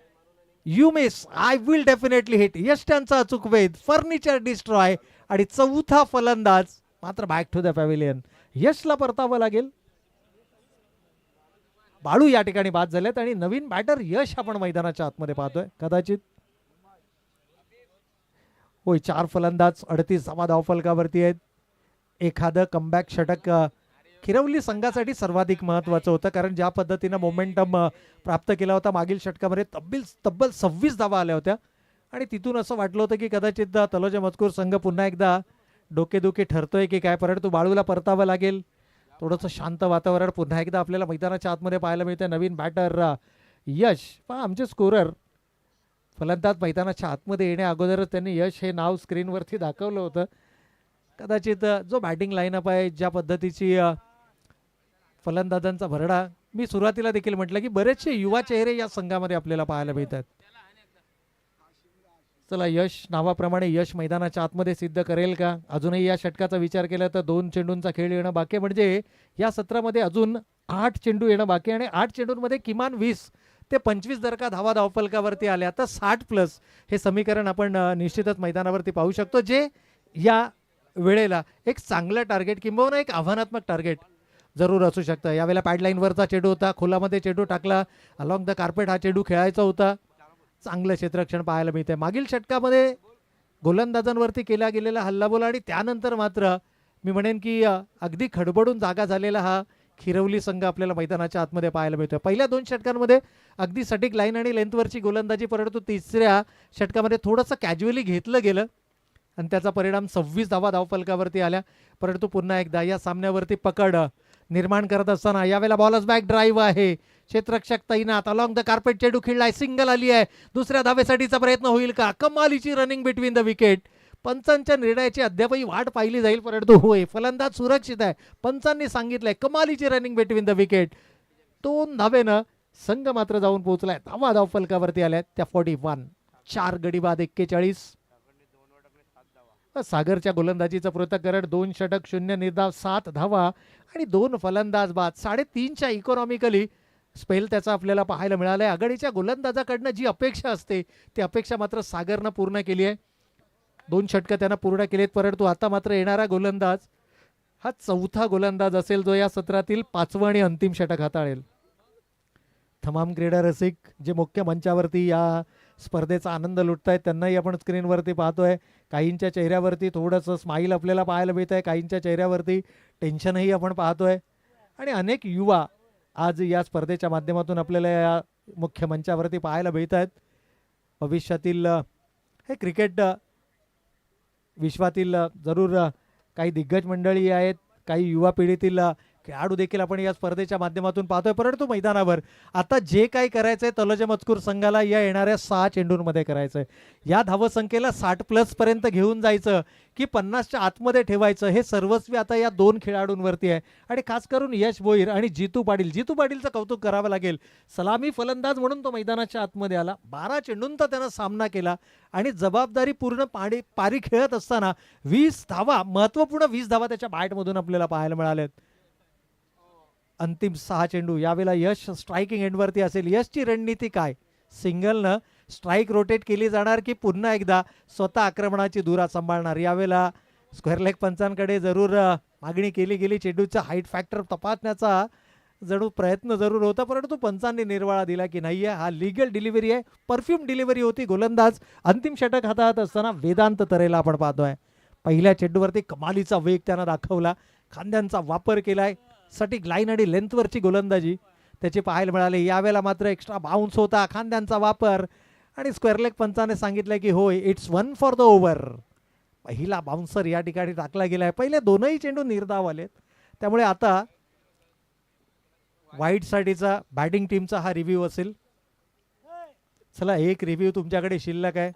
You miss, I will definitely hit. यष्ट्यांचा अचूक वेध, फर्निचर डिस्ट्रॉय आणि 4था फलंदाज मात्र बॅक टू द पॅव्हिलियन. यशला परतावं लागेल. बाळू या ठिकाणी बाद झालेत आणि नवीन बॅटर यश आपण मैदानाच्या आतमध्ये पाहतोय. कदाचित होय, 4 फलंदाज 38 धावा धावफलकावरती आहेत. एखादं कमबॅक षटक खिरवली संघासाठी सर्वाधिक महत्त्वाचं होतं, कारण ज्या पद्धतीनं मोमेंटम प्राप्त केला होता मागील षटकामध्ये तब्बल 26 धावा आल्या होत्या आणि तिथून असं वाटलं होतं की कदाचित तलोजा मजकूर संघ पुन्हा एकदा डोकेदुखी ठरतोय की काय, परंतु बाळूला परतावं लागेल. थोडंसं शांत वातावरण पुन्हा एकदा आपल्याला मैदानाच्या आतमध्ये पाहायला मिळतं. नवीन बॅटर यश, पहा आमचे स्कोरर फलंदाज मैदानाच्या आतमध्ये येण्या अगोदरच त्यांनी यश हे नाव स्क्रीनवरती दाखवलं होतं. कदाचित जो बॅटिंग लाईनअप आहे, ज्या पद्धतीची फलंदाजांचा भरडा, मी सुरुवातीला देखील म्हटलं की बरेचसे युवा चेहरे या संघामध्ये आपल्याला पाहायला मिळतात. चला, यश नावाप्रमाणे यश मैदानाच्या आतमध्ये सिद्ध करेल का? अजूनही या षटकाचा विचार केला तर 2 चेंडूंचा खेळ येणं बाकी, म्हणजे या सत्रामध्ये अजून 8 चेंडू येणं बाकी आणि 8 चेंडूंमध्ये किमान 20 ते 25 जर का धावा धावफलकावरती आल्या तर 60+ हे समीकरण आपण निश्चितच मैदानावरती पाहू शकतो, जे या वेळेला एक चांगलं टार्गेट किंबहुना एक आव्हानात्मक टार्गेट जरूर असू शकतं. यावेळेला पॅडलाईनवरचा चेंडू होता, खोलामध्ये चेंडू टाकला, अलॉंग द कार्पेट हा चेंडू खेळायचा होता. चांगलं क्षेत्ररक्षण पाहायला मिळते. मागील षटकामध्ये गोलंदाजांवरती केला गेलेला हल्लाबोल आणि त्यानंतर मात्र मी म्हणेन की अगदी खडबडून जागा झालेला हा खिरवली संघ आपल्याला मैदानाच्या आतमध्ये पाहायला मिळतोय. पहिल्या 2 षटकांमध्ये अगदी सटीक लाईन आणि लेंथवरची गोलंदाजी, परंतु तिसऱ्या षटकामध्ये थोडंसं कॅज्युअली घेतलं गेलं आणि त्याचा परिणाम 26 धावा धावफलकावरती आल्या. परंतु पुन्हा एकदा या सामन्यावरती पकड निर्माण करत असताना यावेळेला बॉलच बॅक ड्राईव्ह आहे. क्षेत्ररक्षक तैनात, अलॉंग द कार्पेट चेंडू खेळलाय, सिंगल आली आहे. दुसऱ्या धावेसाठीचा प्रयत्न होईल का? कमालीची रनिंग बिटवीन द विकेट, पंचांच्या निर्णयाची अद्यापही वाट पाहिली जाईल, परंतु होय फलंदाज सुरक्षित आहे. पंचांनी सांगितलंय कमालीची रनिंग बिटवीन द विकेट. 2 धावेनं संघ मात्र जाऊन पोहोचलाय. धावा धाव फलकावरती आल्या त्या 41. 4 गडी बाद 41. सागरच्या गोलंदाजीचं पृथक्करण 2 षटक 0 निर्धाव 7 धावा आणि 2 फलंदाज बाद. 3.5च्या इकॉनॉमिकली स्पेल त्याचा आपल्याला पाहायला मिळालाय. आघाडीच्या गोलंदाजाकडनं जी अपेक्षा असते ती अपेक्षा मात्र सागरनं पूर्ण केली आहे. 2 षटकं त्यानं पूर्ण केलेत, परंतु आता मात्र येणारा गोलंदाज हा 4था गोलंदाज असेल जो या सत्रातील 5वं आणि अंतिम षटक हाताळेल. तमाम क्रीडा रसिक जे मुख्य मंचावरती या स्पर्धेचा आनंद लुटतायत त्यांनाही आपण स्क्रीनवरती पाहतोय. काहींच्या चेहऱ्यावरती थोडंसं स्माईल आपल्याला पाहायला मिळत आहे, काहींच्या चेहऱ्यावरती टेन्शनही आपण पाहतोय. आणि अनेक युवा आज या स्पर्धेच्या माध्यमातून आपल्याला या मुख्य मंचावरती पाहायला मिळत आहेत. भविष्यातील हे क्रिकेट विश्वातील जरूर काही दिग्गज मंडळी आहेत, काही युवा पिढीतील खेळाडू देखील आपण या स्पर्धेच्या माध्यमातून पाहतोय. परंतु मैदानावर आता जे काही करायचंय तलोजा मजकूर संघाला या येणाऱ्या 6 चेंडूंमध्ये करायचंय. या धावसंख्येला 60+ पर्यंत घेऊन जायचं की 50च्या आतमध्ये ठेवायचं हे सर्वस्वी आता या 2 खेळाडूंवरती आहे. आणि खास करून यश भोईर आणि जितू पाटीलचं कौतुक करावं लागेल. सलामी फलंदाज म्हणून तो मैदानाच्या आतमध्ये आला. 12 चेंडूंचा त्यानं सामना केला आणि जबाबदारी पूर्ण पारी खेळत असताना 20 धावा, महत्वपूर्ण 20 धावा त्याच्या बॅटमधून आपल्याला पाहायला मिळाल्यात. अंतिम 6 चेंडू यावेळेला यश स्ट्रायकिंग एंडवरती असेल. यशची रणनीती काय? सिंगलनं स्ट्राईक रोटेट केली जाणार की पुन्हा एकदा स्वतः आक्रमणाची धुरा सांभाळणार? यावेळेला स्क्वेअर लेग पंचांकडे जरूर मागणी केली गेली. चेंडूचा हाईट फॅक्टर तपासण्याचा जणू प्रयत्न जरूर होता, परंतु पंचांनी निर्वाळा दिला की नाही आहे, हा लिगल डिलिव्हरी आहे, परफ्यूम डिलिव्हरी होती. गोलंदाज अंतिम षटक हातात असताना वेदांत तरेला आपण पाहतोय. पहिल्या चेंडूवरती कमालीचा वेग त्यानं दाखवला, खांद्यांचा वापर केलाय, सटीक लाईन आणि लेंथवरची गोलंदाजी त्याची पाहायला मिळाली. यावेळेला मात्र एक्स्ट्रा बाउन्स होता, खांद्यांचा वापर आणि स्क्वेअर लेग पंचाने सांगितलं की होय इट्स 1 फॉर द ओव्हर. पहिला बाउन्सर या ठिकाणी टाकला गेलाय. पहिले 2ही चेंडू निर्धाव आलेत, त्यामुळे आता वाईट साठीचा बॅटिंग टीमचा हा रिव्ह्यू असेल. चला, एक रिव्ह्यू तुमच्याकडे शिल्लक आहे,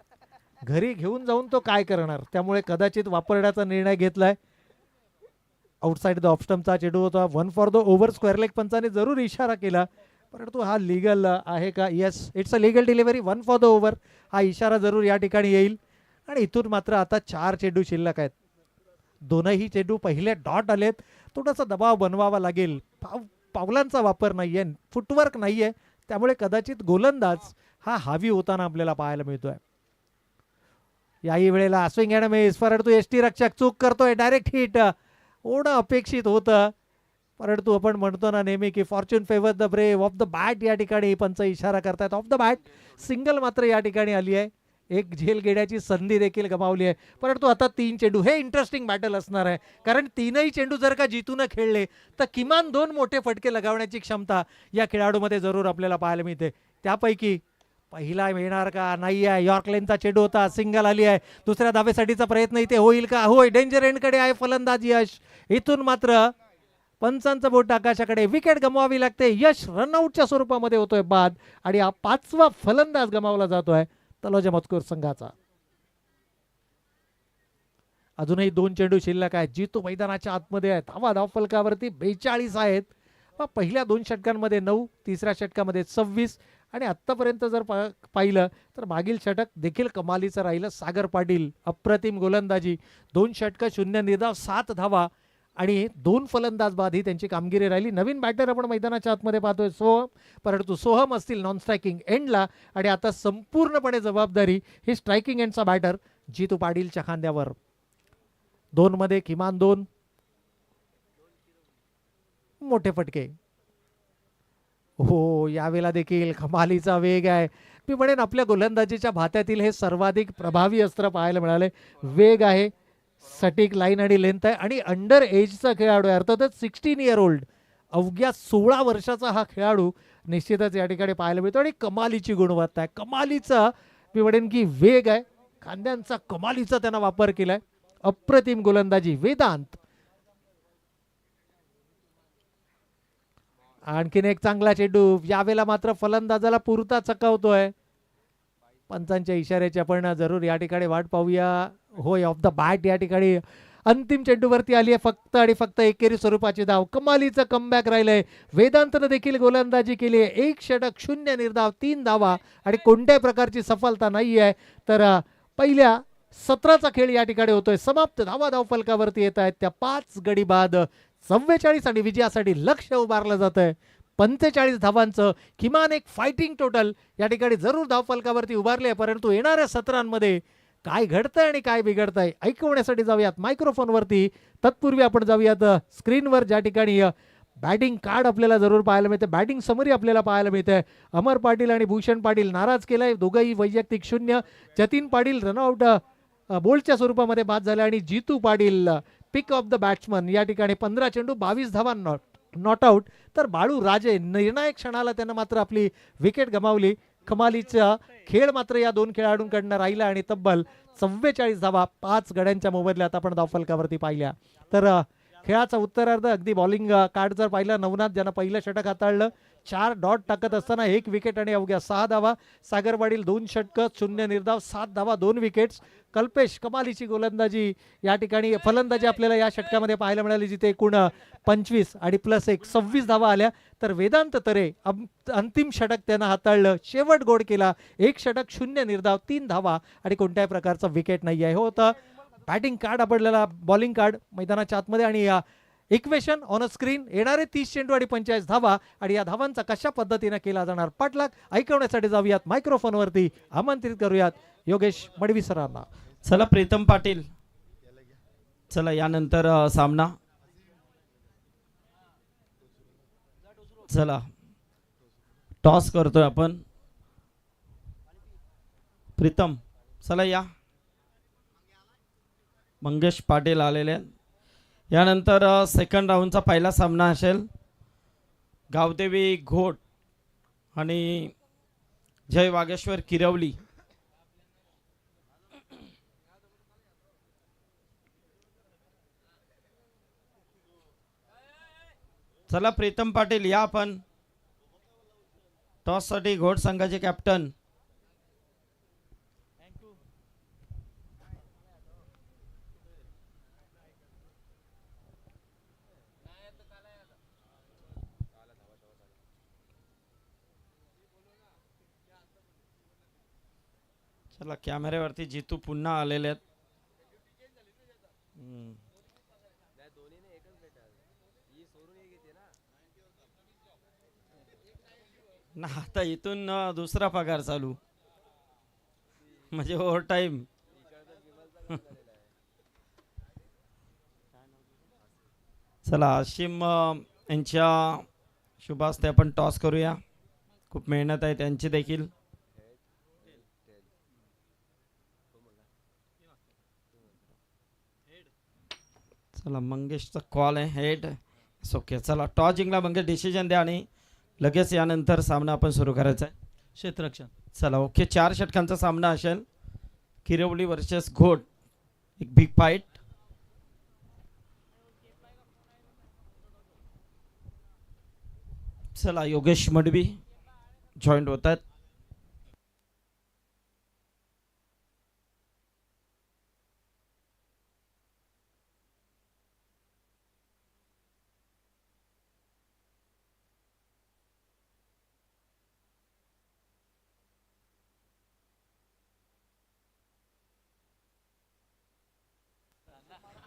घरी घेऊन जाऊन तो काय करणार, त्यामुळे कदाचित वापरण्याचा निर्णय घेतलाय. आउटसाइड द ऑफस्टम्पचा चेंडू होता. 1 for the over square leg Panchane जरूर इशारा केला, परंतु हा लीगल आहे का? Yes, it's a legal delivery. 1 for the over हा इशारा जरूर या ठिकाणी येईल. आणि इथून मात्र आता 4 चेंडू शिल्लक आहेत. 2ही चेंडू पहिले डॉट आलेत. थोडासा दबाव बनवावा लागेल. पावलांचा वापर नाहीये, फुटवर्क नाहीये, त्यामुळे कदाचित गोलंदाज हा हावी होताना आपल्याला पाहायला मिळतोय. याही वेळेला स्विंग अँड मिस, परंतु एसटी रक्षक चूक करतोय. डायरेक्ट हिट होणं अपेक्षित होतं, परंतु आपण म्हणतो ना नेहमी की Fortune favour the brave. Of the bat या ठिकाणी पंच इशारा करतायत. ऑफ द बॅट सिंगल मात्र या ठिकाणी आली आहे. एक झेल घेण्याची संधी देखील गमावली आहे, परंतु आता 3 चेंडू. हे इंटरेस्टिंग बॅटल असणार आहे, कारण 3ही चेंडू जर का जितून खेळले तर किमान 2 मोठे फटके लगावण्याची क्षमता या खेळाडूमध्ये जरूर आपल्याला पाहायला मिळते. त्यापैकी पहिला येणार का? नाही आहे. यॉर्कलेनचा चेंडू होता, सिंगल आली आहे. दुसऱ्या धावेसाठीचा प्रयत्न इथे होईल का? होय, डेंजर एंडकडे आहे फलंदाज यश. इथून मात्र पंचांचं बोट आकाशाकडे. विकेट गमवावी लागते. यश रनआउटच्या स्वरूपामध्ये होतोय बाद आणि हा 5वा फलंदाज गमावला जातोय तलोजा मजकूर संघाचा. अजूनही 2 चेंडू शिल्लक आहेत. जितू मैदानाच्या आतमध्ये आहे. धाव फलकावरती 42 आहेत. पहिल्या 2 षटकांमध्ये 9, तिसऱ्या षटकामध्ये 26 आणि आत्तापर्यंत जर पाहिलं तर मागील षटक देखील कमालीचं राहिलं. सागर पाटील अप्रतिम गोलंदाजी. 2 षटकं 0 निर्धाव 7 धावा आणि 2 फलंदाज बाद ही त्यांची कामगिरी राहिली. नवीन बॅटर आपण मैदानाच्या आतमध्ये पाहतोय सोहम, परंतु सोहम असतील नॉन स्ट्रायकिंग एंडला आणि आता संपूर्णपणे जबाबदारी ही स्ट्रायकिंग एंडचा बॅटर जितू पाटीलच्या खांद्यावर. 2 मध्ये किमान 2 मोठे फटके. हो, यावेळेला देखील कमालीचा वेग आहे. मी म्हणेन आपल्या गोलंदाजीच्या भात्यातील हे सर्वाधिक प्रभावी अस्त्र पाहायला मिळाले. वेग आहे, सटीक लाईन आणि लेंथ आहे आणि अंडर एजचा खेळाडू आहे. अर्थातच 16 इयर ओल्ड, अवघ्या 16 वर्षाचा हा खेळाडू निश्चितच या ठिकाणी पाहायला मिळतो. आणि कमालीची गुणवत्ता आहे, कमालीचा मी म्हणेन की वेग आहे, खांद्यांचा कमालीचा त्यानं वापर केलाय. अप्रतिम गोलंदाजी वेदांत. आणखीन एक चांगला चेंडू. यावेळेला मात्र फलंदाजाला पुरता चकावतोय. पंचांच्या इशाऱ्याची आपण जरूर या ठिकाणी वाट पाहूया. होय, ऑफ द बॅट या ठिकाणी अंतिम चेंडूवरती आली आहे फक्त आणि फक्त एकेरी स्वरूपाची धाव. कमालीचं कमबॅक राहिलंय. वेदांतनं देखील गोलंदाजी केली आहे. 1 षटक 0 निर्धाव 3 धावा आणि कोणत्याही प्रकारची सफलता नाही आहे. तर पहिल्या सत्राचा खेळ या ठिकाणी होतोय समाप्त. धाव फलकावरती येत आहेत त्या 5 गडी बाद. 44 आणि विजयासाठी लक्ष उभारलं जात आहे. 45 धावांचं किमान एक फायटिंग टोटल या ठिकाणी जरूर धावफलकावरती उभारले आहे. परंतु येणाऱ्या सत्रांमध्ये काय घडतंय आणि काय बिघडतंय ऐकवण्यासाठी जाऊयात मायक्रोफोनवरती. तत्पूर्वी आपण जाऊयात स्क्रीनवर ज्या ठिकाणी बॅटिंग कार्ड आपल्याला जरूर पाहायला मिळते. बॅटिंग समरी आपल्याला पाहायला मिळते. अमर पाटील आणि भूषण पाटील नाराज केलाय. दोघंही वैयक्तिक 0. जतीन पाटील रनआउट बोल्डच्या स्वरूपामध्ये बाद झाले आणि जितू पाटील पिक ऑफ द बॅट्समन या ठिकाणी 15 चेंडू 22 धावा नॉट आउट. तर बाळू राजे निर्णायक क्षणाला त्यांना मात्र आपली विकेट गमावली. कमालीचा खेळ मात्र या 2 खेळाडूंकडनं राहिला आणि तब्बल 44 धावा 5 गड्यांच्या मोबदल्यात आपण धावफलकावरती पाहिल्या. तर खेळाचा उत्तरार्ध अगदी बॉलिंग कार्ड जर पाहिलं, नवनाथ ज्यानं पहिलं षटक हाताळलं 4 डॉट टाकत असताना 1 विकेट आणि अवघ्या 6 धावा. सागर पाटील 2 षटकं 0 निर्धाव 7 धावा 2 विकेट्स. कल्पेश कमालीची गोलंदाजी या ठिकाणी फलंदाजी आपल्याला या षटकामध्ये पाहायला मिळाली, जिथे एकूण 25 आणि +1 26 धावा आल्या. तर वेदांत तरे अंतिम षटक त्यानं हाताळलं, शेवट गोड केला. 1 षटक 0 निर्धाव 3 धावा आणि कोणत्याही प्रकारचा विकेट नाही आहे. हो होतं बॅटिंग कार्ड आपल्याला, बॉलिंग कार्ड मैदानाच्या आतमध्ये आणि इक्वेशन ऑन अ स्क्रीन. येणारे 30 चेंडू आणि 45 धावा आणि या धावांचा कशा पद्धतीने केला जाणार पाठलाग ऐकवण्यासाठी जाऊयात मायक्रोफोनवरती. आमंत्रित करूयात योगेश मडवी सरांना. चला प्रीतम पाटील, चला यानंतर सामना. चला टॉस करतोय आपण. प्रीतम चला या. मंगेश पाटील आलेले आहेत. यानंतर सेकंड राऊंडचा पहिला सामना असेल गावदेवी घोट आणि जय वागेश्वर किरवली. चला प्रीतम पाटील या आपण. टॉस साठी घोट संघाचे कॅप्टन. चला कॅमेऱ्यावरती जितू पुन्हा आलेले आहेत. ना आता इथून दुसरा पगार चालू म्हणजे ओव्हर टाइम. चला अशीम यांच्या शुभास्ते आपण टॉस करूया. खूप मेहनत आहे त्यांची देखील. चला मंगेशचा कॉल आहे हेड. ओके चला टॉस जिंकला मंगेश, डिसिजन द्या आणि लगेच यानंतर सामना आपण सुरू करायचा आहे. क्षेत्ररक्षण. चला ओके 4 षटकांचा सामना असेल. किरवली वर्सेस घोट, एक बिग फाईट. चला योगेश मडवी जॉईंट होत आहेत.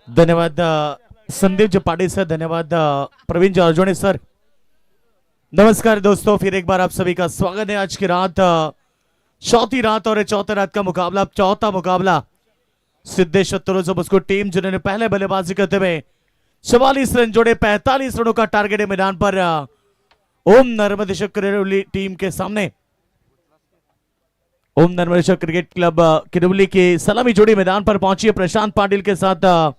धन्यवाद संदीप जी पाटिल सर, धन्यवाद प्रवीण जी अर्जुने सर। नमस्कार दोस्तों, फिर एक बार आप सभी का स्वागत है। आज की रात चौथी रात और चौथी रात का मुकाबला, चौथा मुकाबला सिद्धेश्वर तरोजा मुस्को टीम जिन्होंने पहले बल्लेबाजी करते हुए 44 रन जोड़े, 45 रनों का टारगेट है मैदान पर ओम नर्मदेश्वर किरवली टीम के सामने। ओम नर्मदेश्वर क्रिकेट क्लब किरवली की सलामी जोड़ी मैदान पर पहुंची है प्रशांत पाटिल के साथ।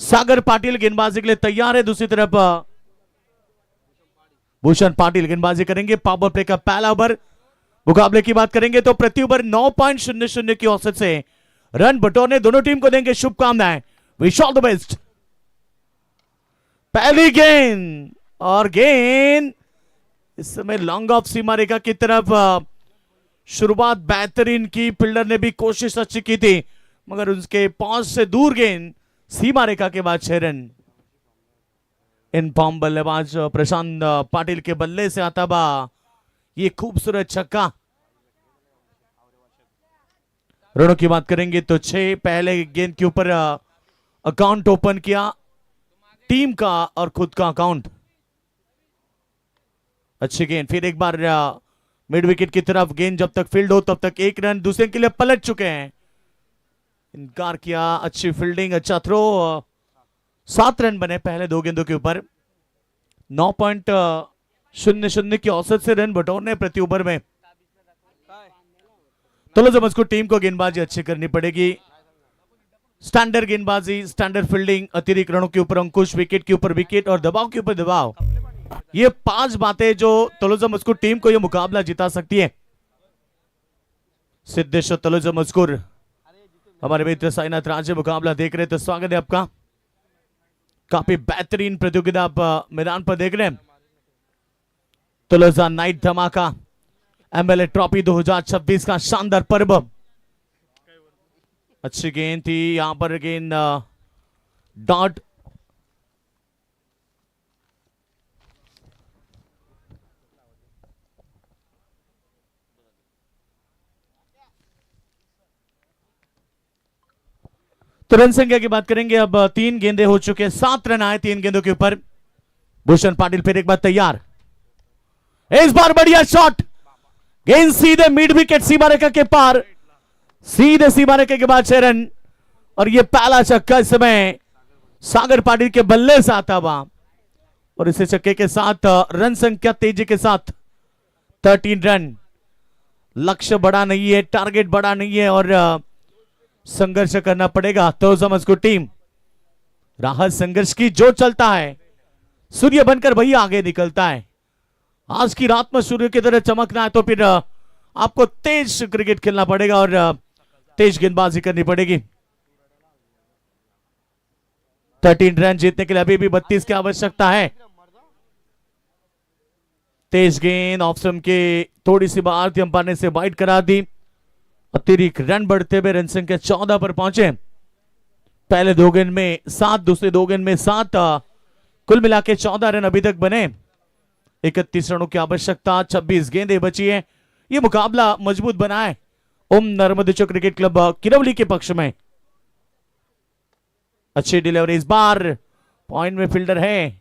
सागर पाटिल गेंदबाजी के लिए तैयार है। दूसरी तरफ भूषण पाटिल गेंदबाजी करेंगे। पावर प्ले का पहला ओवर। मुकाबले की बात करेंगे तो प्रति ओवर 9.00 की औसत से रन बटोरने दोनों टीम को देंगे शुभकामनाएं। Wish all the best. पहली गेंद और गेंद इस समय लॉन्ग ऑफ सीमा रेखा की तरफ शुरुआत बेहतरीन की, फील्डर ने भी कोशिश अच्छी की थी मगर उसके पहुंच से दूर गेंद, सीमा रेखा के बाद 6 रन। इन फॉर्म बल्लेबाज प्रशांत पाटिल के बल्ले से आता बा ये खूबसूरत छक्का। रनों की बात करेंगे तो 6 पहले गेंद के ऊपर अकाउंट ओपन किया, टीम का और खुद का अकाउंट। अच्छी गेंद, फिर एक बार मिड विकेट की तरफ गेंद जब तक फील्ड हो तब तक 1 रन, दूसरे के लिए पलट चुके हैं, इनकार किया। अच्छी फील्डिंग, अच्छा थ्रो, 7 रन बने पहले 2 गेंदों के ऊपर। 9.00 की औसत से रन बटोरने प्रति ओवर में। तो समझ टीम को गेंदबाजी अच्छी करनी पड़ेगी। स्टैंडर्ड गेंदबाजी, स्टैंडर्ड फील्डिंग, अतिरिक्त रनों के ऊपर अंकुश, विकेट के ऊपर विकेट और दबाव के ऊपर दबाव, ये 5 बातें जो तलोजा मस्कुर टीम को यह मुकाबला जिता सकती है। सिद्धेश्वर तलोजा मस्कुर हमारे मित्र साईनाथ राजे मुकाबला देख रहे हैं, तो स्वागत है आपका। काफी बेहतरीन प्रतियोगिता आप मैदान पर देख रहे हैं। तलोजा नाइट धमाका, एमएलए ट्रॉफी 2026 का शानदार पर्व। अच्छी गेंद थी, यहां पर गेंद डॉट, तो रन संख्या की बात करेंगे। अब 3 गेंदे हो चुके हैं, 7 रन आए 3 गेंदों के ऊपर। भूषण पाटिल फिर एक बार तैयार, इस बार बढ़िया शॉट, गेंद सीधे मिड विकेट सीमा रेखा के पार, सीधे सीमा रेखा के बाद 6 रन। और ये पहला छक्का इस समय सागर पाटिल के बल्ले से आता हुआ, और इसे छक्के के साथ रन संख्या तेजी के साथ 13 रन। लक्ष्य बड़ा नहीं है, टारगेट बड़ा नहीं है और संघर्ष करना पड़ेगा तो समझ को टीम। राहत संघर्ष की जो चलता है, सूर्य बनकर वही आगे निकलता है। आज की रात में सूर्य की तरह चमकना है तो फिर आपको तेज क्रिकेट खेलना पड़ेगा और तेज गेंदबाजी करनी पड़ेगी। 13 रन जीतने के लिए अभी भी 32 की आवश्यकता है। तेज गेंद ऑफ स्टंप के थोड़ी सी बाहर थी, अंपायर ने से वाइड करा दी। अतिरिक्त रन बढ़ते हुए रन संख्या 14 पर पहुंचे। पहले 2 गेंद में 7, दूसरे 2 गेंद में 7, कुल मिला के 14 रन अभी तक बने। 31 रनों की आवश्यकता, 26 गेंदें बची है। ये मुकाबला मजबूत बना है ओम नर्मदेश्वर क्रिकेट क्लब किरवली के पक्ष में। अच्छी डिलीवरी, इस बार पॉइंट में फील्डर है,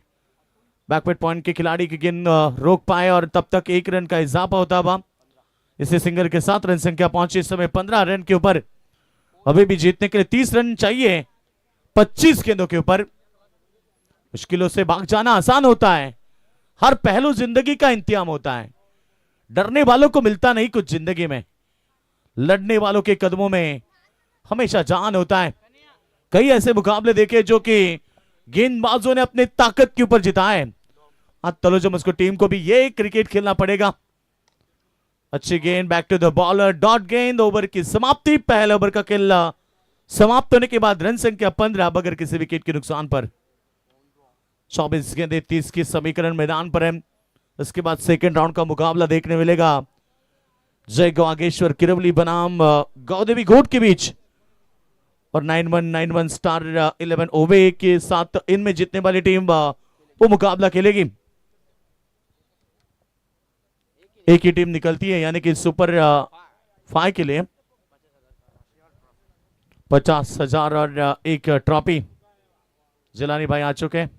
बैकवर्ड पॉइंट के खिलाड़ी की गेंद रोक पाए और तब तक 1 रन का इजाफा होता हुआ इसे सिंगल के साथ रन संख्या पहुंची इस समय 15 रन के ऊपर। अभी भी जीतने के लिए 30 रन चाहिए 25 गेंदों के ऊपर। मुश्किलों से भाग जाना आसान होता है, हर पहलू जिंदगी का इंतजाम होता है। डरने वालों को मिलता नहीं कुछ जिंदगी में, लड़ने वालों के कदमों में हमेशा जान होता है। कई ऐसे मुकाबले देखे जो कि गेंदबाजों ने अपने ताकत के ऊपर जिताए। आज तलोजा मस्कुर टीम को भी ये क्रिकेट खेलना पड़ेगा। अच्छी गेंद, back to the bowler, dot गेंद, ओवर की समाप्ति। पहले ओवर का खेल समाप्त होने के बाद रन संख्या 15 बगैर किसी विकेट के नुकसान पर। 24 गेंदें 30 की समीकरण मैदान पर है। इसके बाद सेकंड राउंड का मुकाबला देखने मिलेगा जय गवागेश्वर किरवली बनाम गौदेवी घोट के बीच और 9191 स्टार 11 ओवे के साथ। इनमें जीतने वाली टीम वो मुकाबला खेलेगी। एक ही टीम निकलती है, यानी कि सुपर 5 के लिए 50,000 और एक ट्रॉफी। जिलानी भाई आ चुके हैं।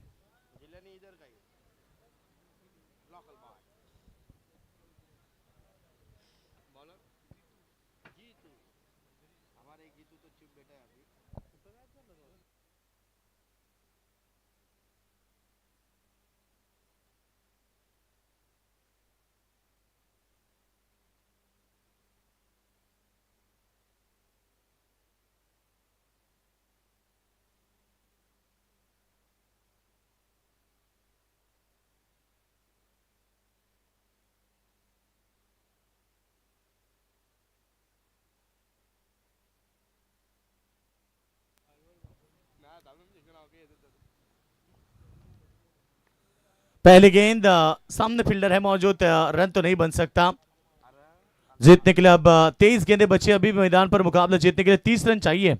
पहली गेंद, सामने फील्डर है मौजूद, रन तो नहीं बन सकता। जीतने के लिए अब 23 गेंदें बची अभी भी मैदान पर। मुकाबला जीतने के लिए 30 रन चाहिए।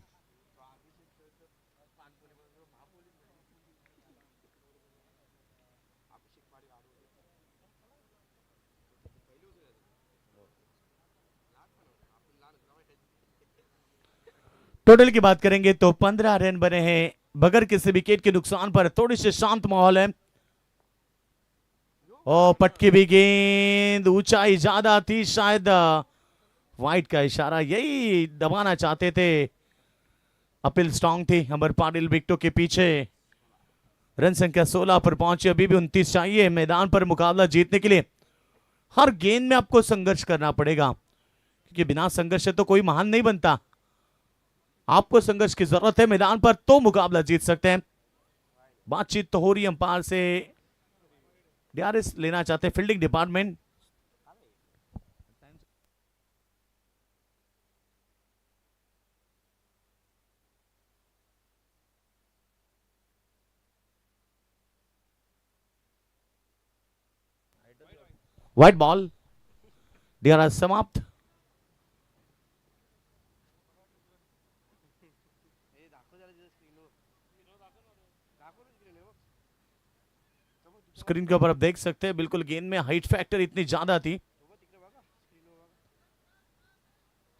टोटल की बात करेंगे तो 15 रन बने हैं बगैर किसी विकेट के नुकसान पर। थोड़ी सी शांत माहौल है। ओ पटकी भी गेंद, ऊंचाई ज्यादा थी शायद। वाइट का इशारा, यही दबाना चाहते थे। अपील स्ट्रांग थी। अमर पाटिल विकेटों के पीछे। रन संख्या 16 पर पहुंची। अभी भी 29 चाहिए मैदान पर मुकाबला जीतने के लिए। हर गेंद में आपको संघर्ष करना पड़ेगा, क्योंकि बिना संघर्ष से तो कोई महान नहीं बनता। आपको संघर्ष की जरूरत है मैदान पर, तो मुकाबला जीत सकते हैं। बातचीत तो हो रही अंपायर से। डीआरएस लेना चाहते हैं fielding department. White ball, DRS समाप्त। स्क्रीन के ऊपर आप देख सकते हैं बिल्कुल गेंद में हाइट फैक्टर इतनी ज्यादा थी।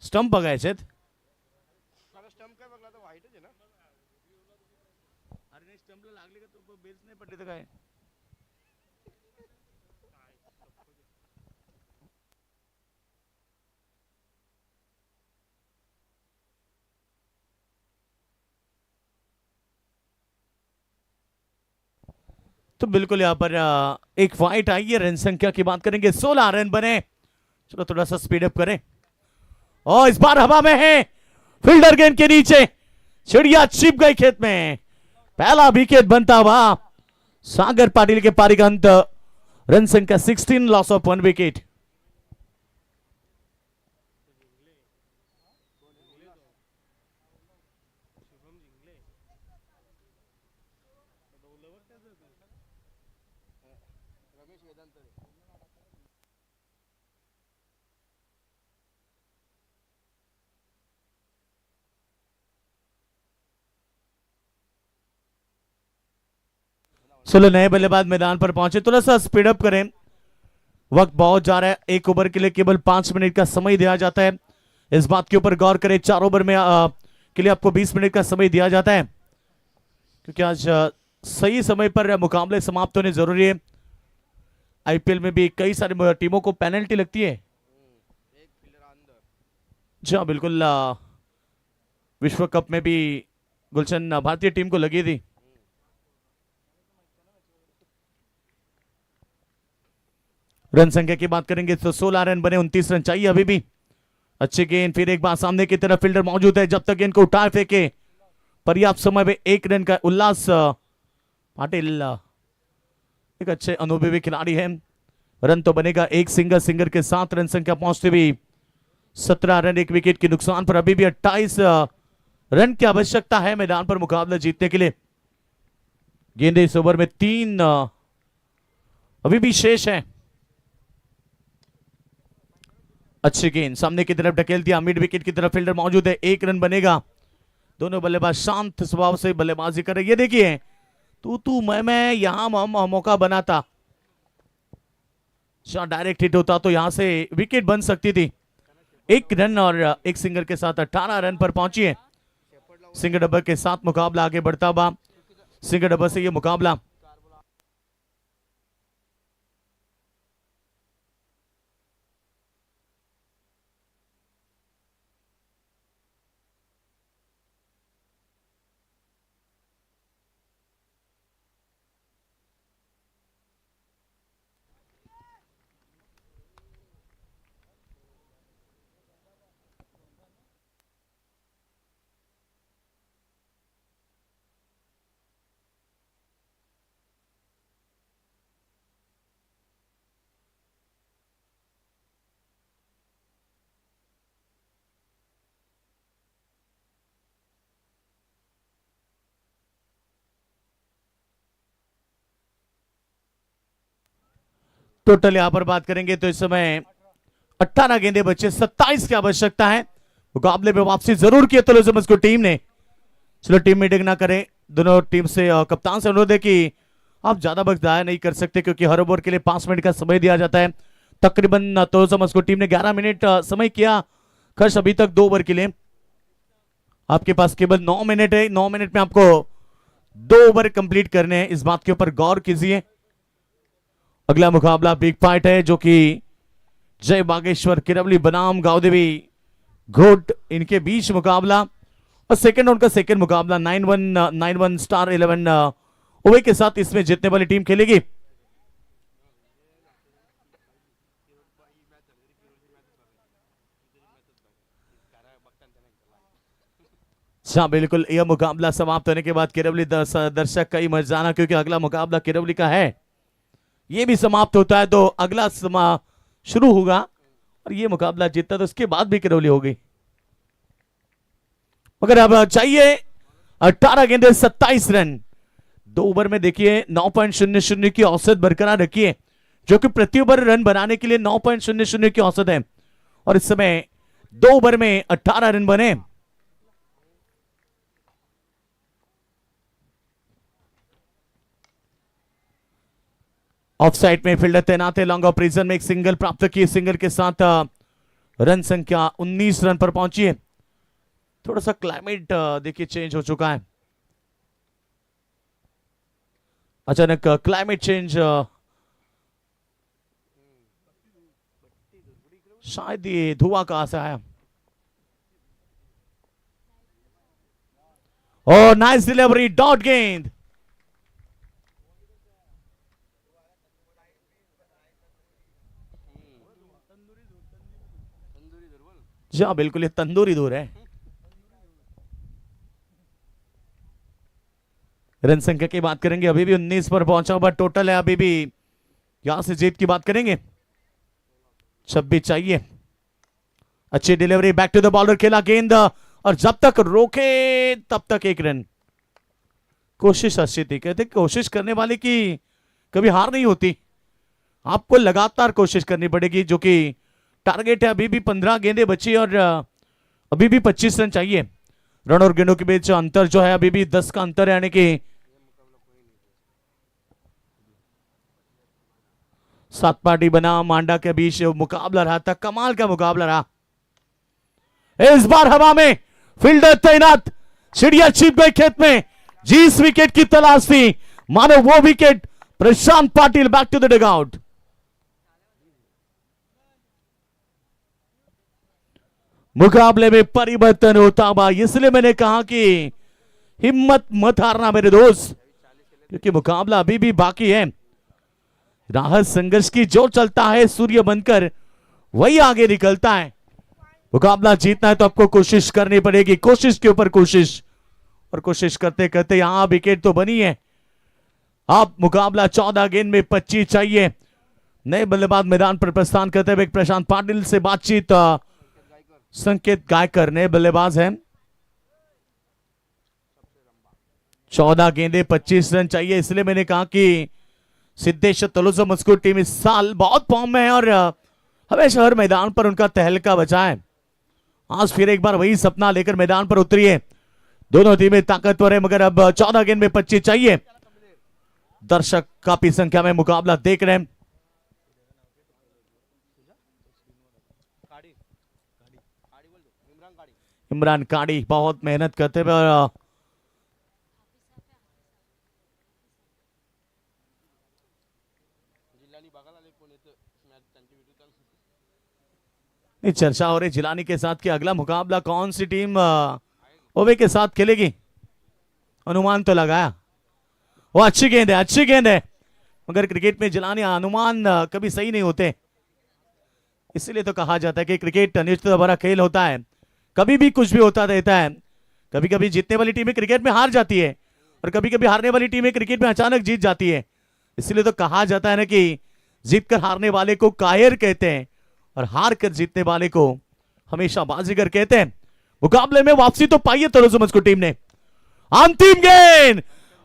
स्टंप बघायचे आहेत. अरे नाही, स्टंपला लागले का तो बेस नाही पडले तर काय. तो बिल्कुल यहां पर एक वाइट आई है। रन संख्या की बात करेंगे 16 रन बने। चलो थोड़ा सा स्पीड अप करें। और इस बार हवा में है, फील्डर गेंद के नीचे, चिड़िया छिप गई खेत में। पहला विकेट बनता हुआ सागर पाटिल के पारी का अंत। रन संख्या 16, लॉस ऑफ 1 विकेट। चलो नए बल्लेबाज मैदान पर पहुंचे। थोड़ा सा स्पीड अप करें, वक्त बहुत जा रहा है। एक ओवर के लिए केवल 5 मिनट का समय दिया जाता है। इस बात के ऊपर गौर करें। 4 ओवर में के लिए आपको 20 मिनट का समय दिया जाता है, क्योंकि आज सही समय पर मुकाबले समाप्त होने जरूरी है। आईपीएल में भी कई सारी टीमों को पेनल्टी लगती है। जी हाँ बिल्कुल, विश्व कप में भी गुलशन भारतीय टीम को लगी थी। रन संख्या की बात करेंगे तो 16 रन बने, 29 रन चाहिए अभी भी। अच्छी गेंद, फिर एक बार सामने की तरफ फील्डर मौजूद है। जब तक गेंद को उठा फेंके, पर्याप्त समय में 1 रन का उल्लास। पाटिल एक अच्छे अनुभवी खिलाड़ी है। रन तो बनेगा एक सिंगर के साथ। रन संख्या पहुंचते हुई 17 रन, 1 विकेट के नुकसान पर। अभी भी 28 रन की आवश्यकता है मैदान पर मुकाबला जीतने के लिए। गेंदे इस ओवर में 3 अभी भी शेष है। अच्छी गेंद सामने की तरफ ढकेल दिया, मिड विकेट की तरफ फील्डर मौजूद है। 1 रन बनेगा। दोनों बल्लेबाज शांत स्वभाव से बल्लेबाजी कर रहे। ये देखिए, तू मैं यहां मौका बना था। डायरेक्ट हिट होता तो यहां से विकेट बन सकती थी। 1 रन और 1 सिंगर के साथ 18 रन पर पहुंची है। सिंगर डब्बर के साथ मुकाबला आगे बढ़ता हुआ। सिंगर डब्बर से यह मुकाबला। टोटल यहां पर बात करेंगे तो इस समय 18 गेंदे बचे, 27 की आवश्यकता है। मुकाबले में वापसी जरूर की है तलोजा मस्को टीम ने। चलो टीम मीटिंग ना करें, दोनों टीम से कप्तान से अनुरोध है कि आप ज्यादा वक्त जाया नहीं कर सकते, क्योंकि हर ओवर के लिए 5 मिनट का समय दिया जाता है। तकरीबन तलोजा मस्को टीम ने 11 मिनट समय किया खर्च अभी तक 2 ओवर के लिए। आपके पास केवल 9 मिनट है, 9 मिनट में आपको 2 ओवर कंप्लीट करने हैं, इस बात के ऊपर गौर कीजिए। अगला मुकाबला बिग फाइट है, जो कि जय बागेश्वर किरवली बनाम गांवदेवी घोट इनके बीच मुकाबला, और सेकंड राउंड का सेकंड मुकाबला 9-1 स्टार 11 ओवे के साथ इसमें जीतने वाली टीम खेलेगी। हाँ बिल्कुल, यह मुकाबला समाप्त होने के बाद किरवली दर्शक कई मर जाना, क्योंकि अगला मुकाबला किरवली का है। ये भी समाप्त होता है तो अगला शुरू होगा, और ये मुकाबला जीतता तो उसके बाद भी किरवली होगी। मगर अब चाहिए 18 गेंदे 27 रन। 2 ओवर में देखिए 9.00 की औसत बरकरार रखिए, जो कि प्रति ओवर रन बनाने के लिए 9.00 की औसत है, और इस समय 2 ओवर में 18 रन बने। ऑफ साइड में फील्डर तैनात है। लॉन्ग ऑपरेशन में एक सिंगल प्राप्त की, सिंगल के साथ रन संख्या 19 रन पर पहुंची है। थोड़ा सा क्लाइमेट देखिए चेंज हो चुका है, अचानक क्लाइमेट चेंज, शायद ये धुआं कहां से आया। और नाइस डिलीवरी, डॉट गेंद। जी हाँ बिल्कुल, ये तंदूरी दूर है। रन संख्या की बात करेंगे, अभी भी 19 पर पहुंचा हुआ टोटल है। अभी भी यहां से जीत की बात करेंगे, 26 चाहिए। अच्छी delivery, back to the bowler, खेला गेंद, और जब तक रोके तब तक 1 रन। कोशिश अच्छी थी, कहते कोशिश करने वाले की कभी हार नहीं होती, आपको लगातार कोशिश करनी पड़ेगी, जो कि टारगेट है। अभी भी 15 गेंदें बची और अभी भी 25 रन चाहिए। रन और गेंदों के बीच अंतर जो है अभी भी 10 का अंतर है, यानी कि 7 पार्टी बना मांडा के बीच मुकाबला रहा था, कमाल का मुकाबला रहा। इस बार हवा में फील्डर तैनात, चिड़िया छिप गई खेत में, जिस विकेट की तलाश थी मानो वो wicket. Prashant Patil back to the dugout. मुकाबले में परिवर्तन होता हुआ, इसलिए मैंने कहा कि हिम्मत मत हारना मेरे दोस्त, क्योंकि मुकाबला अभी भी बाकी है। राहत संघर्ष की जो चलता है सूर्य बनकर वही आगे निकलता है। मुकाबला जीतना है तो आपको कोशिश करनी पड़ेगी, कोशिश के ऊपर कोशिश, और कोशिश करते करते यहां विकेट तो बनी है। आप मुकाबला 14 गेंद में 25 चाहिए। नए बल्लेबाज मैदान पर प्रस्थान करते हुए प्रशांत पाटिल से बातचीत, संकेत गायकर नए बल्लेबाज हैं। 14 गेंदे 25 रन चाहिए, इसलिए मैंने कहा कि सिद्धेश्वर तलोजा मस्को टीम इस साल बहुत फॉर्म में है और हमेशा हर मैदान पर उनका तहलका बचा है। आज फिर एक बार वही सपना लेकर मैदान पर उतरी है। दोनों टीमें ताकतवर है, मगर अब 14 गेंद में 25 चाहिए। दर्शक काफी संख्या में मुकाबला देख रहे हैं। इमरान काड़ी बहुत मेहनत करते हुए और चर्चा हो रही जिलानी के साथ कि अगला मुकाबला कौन सी टीम ओवे के साथ खेलेगी। अनुमान तो लगाया, वो अच्छी गेंद है, अच्छी गेंद है, मगर क्रिकेट में जिलानी अनुमान कभी सही नहीं होते। इसलिए तो कहा जाता है कि क्रिकेट निश्चित बड़ा खेल होता है, कभी भी कुछ भी होता रहता है। कभी कभी जीतने वाली टीमें क्रिकेट में हार जाती है और कभी कभी हारने वाली टीमें क्रिकेट में अचानक जीत जाती है। इसलिए तो कहा जाता है ना कि जीतकर हारने वाले को कायर कहते हैं और हार कर जीतने वाले को हमेशा बाजीगर कहते हैं। मुकाबले में वापसी तो पाई है तलोजा मस्को टीम ने। अंतिम गेंद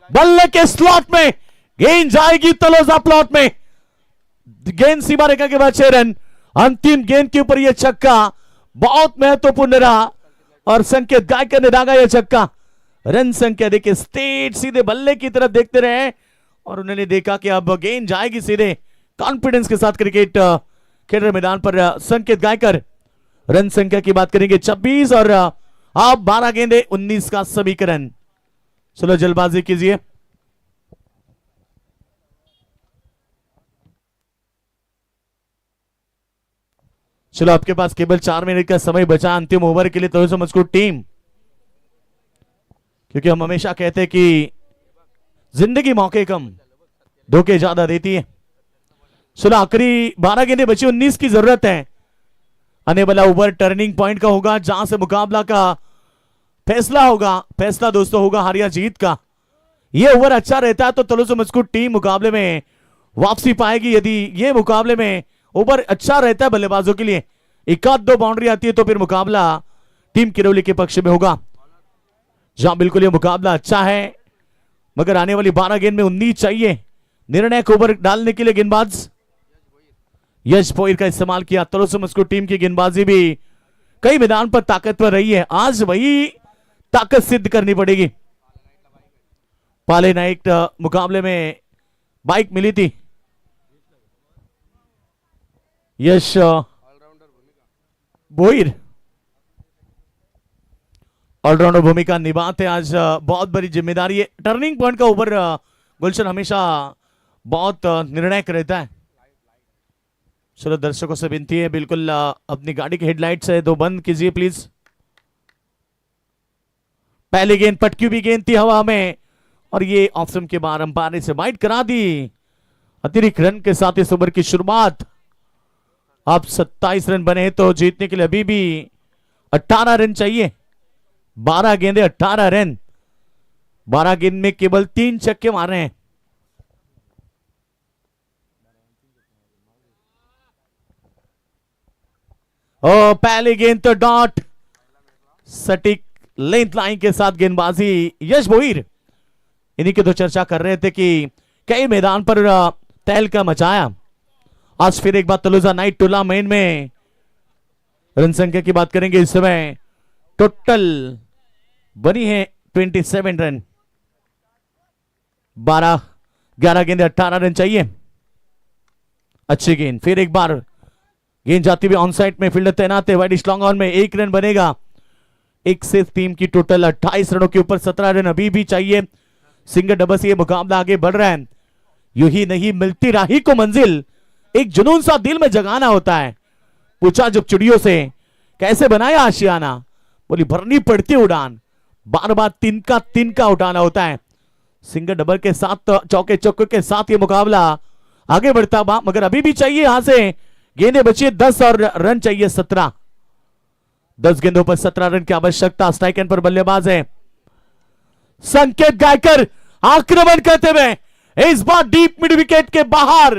बल्ले के स्लॉट में, गेंद जाएगी तलोजा प्लॉट में, गेंद सीमा रेखा के बाद 6 रन। अंतिम गेंद के ऊपर यह छक्का बहुत महत्वपूर्ण रहा और संकेत गायकर ने दागा यह छक्का। रन संख्या देखिए स्टेट सीधे बल्ले की तरफ देखते रहे और उन्होंने देखा कि अब गेंद जाएगी सीधे। कॉन्फिडेंस के साथ क्रिकेट खेल रहे मैदान पर संकेत गायकर। रन संख्या की बात करेंगे 26 और आप 12 गेंदे 19 का समीकरण। चलो जल्दबाजी कीजिए। चलो आपके पास केवल 4 मिनट का समय बचा अंतिम ओवर के लिए तो मस्कूर टीम, क्योंकि हम हमेशा कहते हैं कि जिंदगी मौके कम धोखे ज्यादा देती है। चलो आखिरी 12 गेंदें बची, 19 की जरूरत है। आने वाला ओवर टर्निंग पॉइंट का होगा जहां से मुकाबला का फैसला होगा। फैसला दोस्तों होगा हार या जीत का। यह ओवर अच्छा रहता है तो तलोजा मस्कूर टीम मुकाबले में वापसी पाएगी। यदि यह मुकाबले में ओवर अच्छा रहता है बल्लेबाजों के लिए, एक आध दो बाउंड्री आती है तो फिर मुकाबला टीम किरौली के पक्ष में होगा। जहां बिल्कुल यह मुकाबला अच्छा है मगर आने वाली 12 गेंद में 19 चाहिए। निर्णायक ओवर डालने के लिए गेंदबाज यश भोईर का इस्तेमाल किया। तलोजा मस्कूर टीम की गेंदबाजी भी कई मैदान पर ताकतवर रही है, आज वही ताकत सिद्ध करनी पड़ेगी। पाले नाइट मुकाबले में बाइक मिली थी। यश भोईर ऑलराउंडर भूमिका निभाते आज बहुत बड़ी जिम्मेदारी है। टर्निंग पॉइंट का ओवर गुलशन हमेशा बहुत निर्णायक रहता है। चलो दर्शकों से विनती है बिल्कुल अपनी गाड़ी की हेडलाइट्स है दो बंद कीजिए प्लीज। पहली गेंद पटकी भी गेंद थी हवा में और ये ऑफ स्टंप के बाहर अंपायर ने से वाइड करा दी। अतिरिक्त रन के साथ इस ओवर की शुरुआत। अब 27 रन बने तो जीतने के लिए अभी भी 18 रन चाहिए। 12 गेंदे 18 रन। 12 गेंद में केवल 3 छक्के मारे हैं। ओ पहली गेंद तो डॉट सटीक लेंथ लाइन के साथ गेंदबाजी यश भोईर। इन्हीं की तो चर्चा कर रहे थे कि कई मैदान पर तहलका मचाया। आज फिर एक बार तलोजा नाइट टूर्नामेंट में रन संख्या की बात करेंगे। इस समय टोटल बनी है 27 रन। 11 गेंदे 18 रन चाहिए। अच्छी गेंद, फिर एक बार गेंद जाती हुई ऑन साइड में फील्डर तैनात है। वाइड लॉन्ग ऑन में 1 रन बनेगा। एक से टीम की टोटल 28 रनों के ऊपर 17 रन अभी भी चाहिए। सिंगल डबल से ये मुकाबला आगे बढ़ रहा है। यूं ही नहीं मिलती राही को मंजिल, एक जुनून सा दिल में जगाना होता है। पूछा जब चिड़ियों से कैसे बनाया आशियाना, बोली भरनी पड़ती उड़ान, बार बार तिनका उठाना होता है। सिंगल डबल के साथ चौके चौके के साथ ये मुकाबला आगे बढ़ता बा, मगर अभी भी चाहिए यहां से गेंदें बची 10 और रन चाहिए 17। 10 गेंदों पर 17 रन की आवश्यकता। स्ट्राइक एंड पर बल्लेबाज है संकेत गायकर। आक्रमण करते हुए इस बार डीप मिड विकेट के बाहर,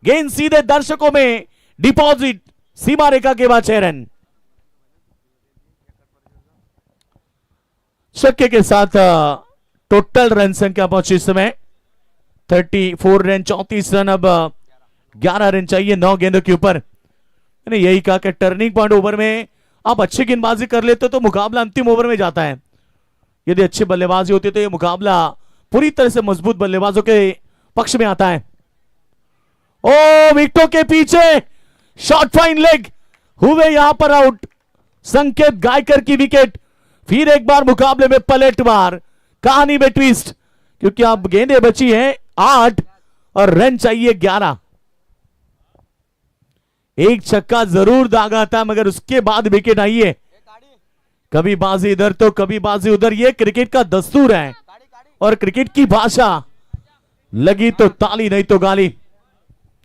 गेंद सीधे दर्शकों में डिपॉजिट, सीमा रेखा के बाद 6 रन। छक्के के साथ टोटल रन संख्या पहुंची इस समय 34 रन, 34 रन। अब 11 रन चाहिए 9 गेंदों के ऊपर। मैंने यही कहा कि टर्निंग पॉइंट ओवर में आप अच्छी गेंदबाजी कर लेते तो मुकाबला अंतिम ओवर में जाता है। यदि अच्छी बल्लेबाजी होती तो यह मुकाबला पूरी तरह से मजबूत बल्लेबाजों के पक्ष में आता है। ओ विकेटों के पीछे शॉर्ट फाइन लेग हुए यहां पर आउट। संकेत गायकर की विकेट। फिर एक बार मुकाबले में पलटवार, कहानी में ट्विस्ट, क्योंकि अब गेंदें बची हैं 8 और रन चाहिए 11। एक छक्का जरूर दागा था मगर उसके बाद विकेट आई है। कभी बाजी इधर तो कभी बाजी उधर, ये क्रिकेट का दस्तूर है और क्रिकेट की भाषा। लगी तो ताली नहीं तो गाली।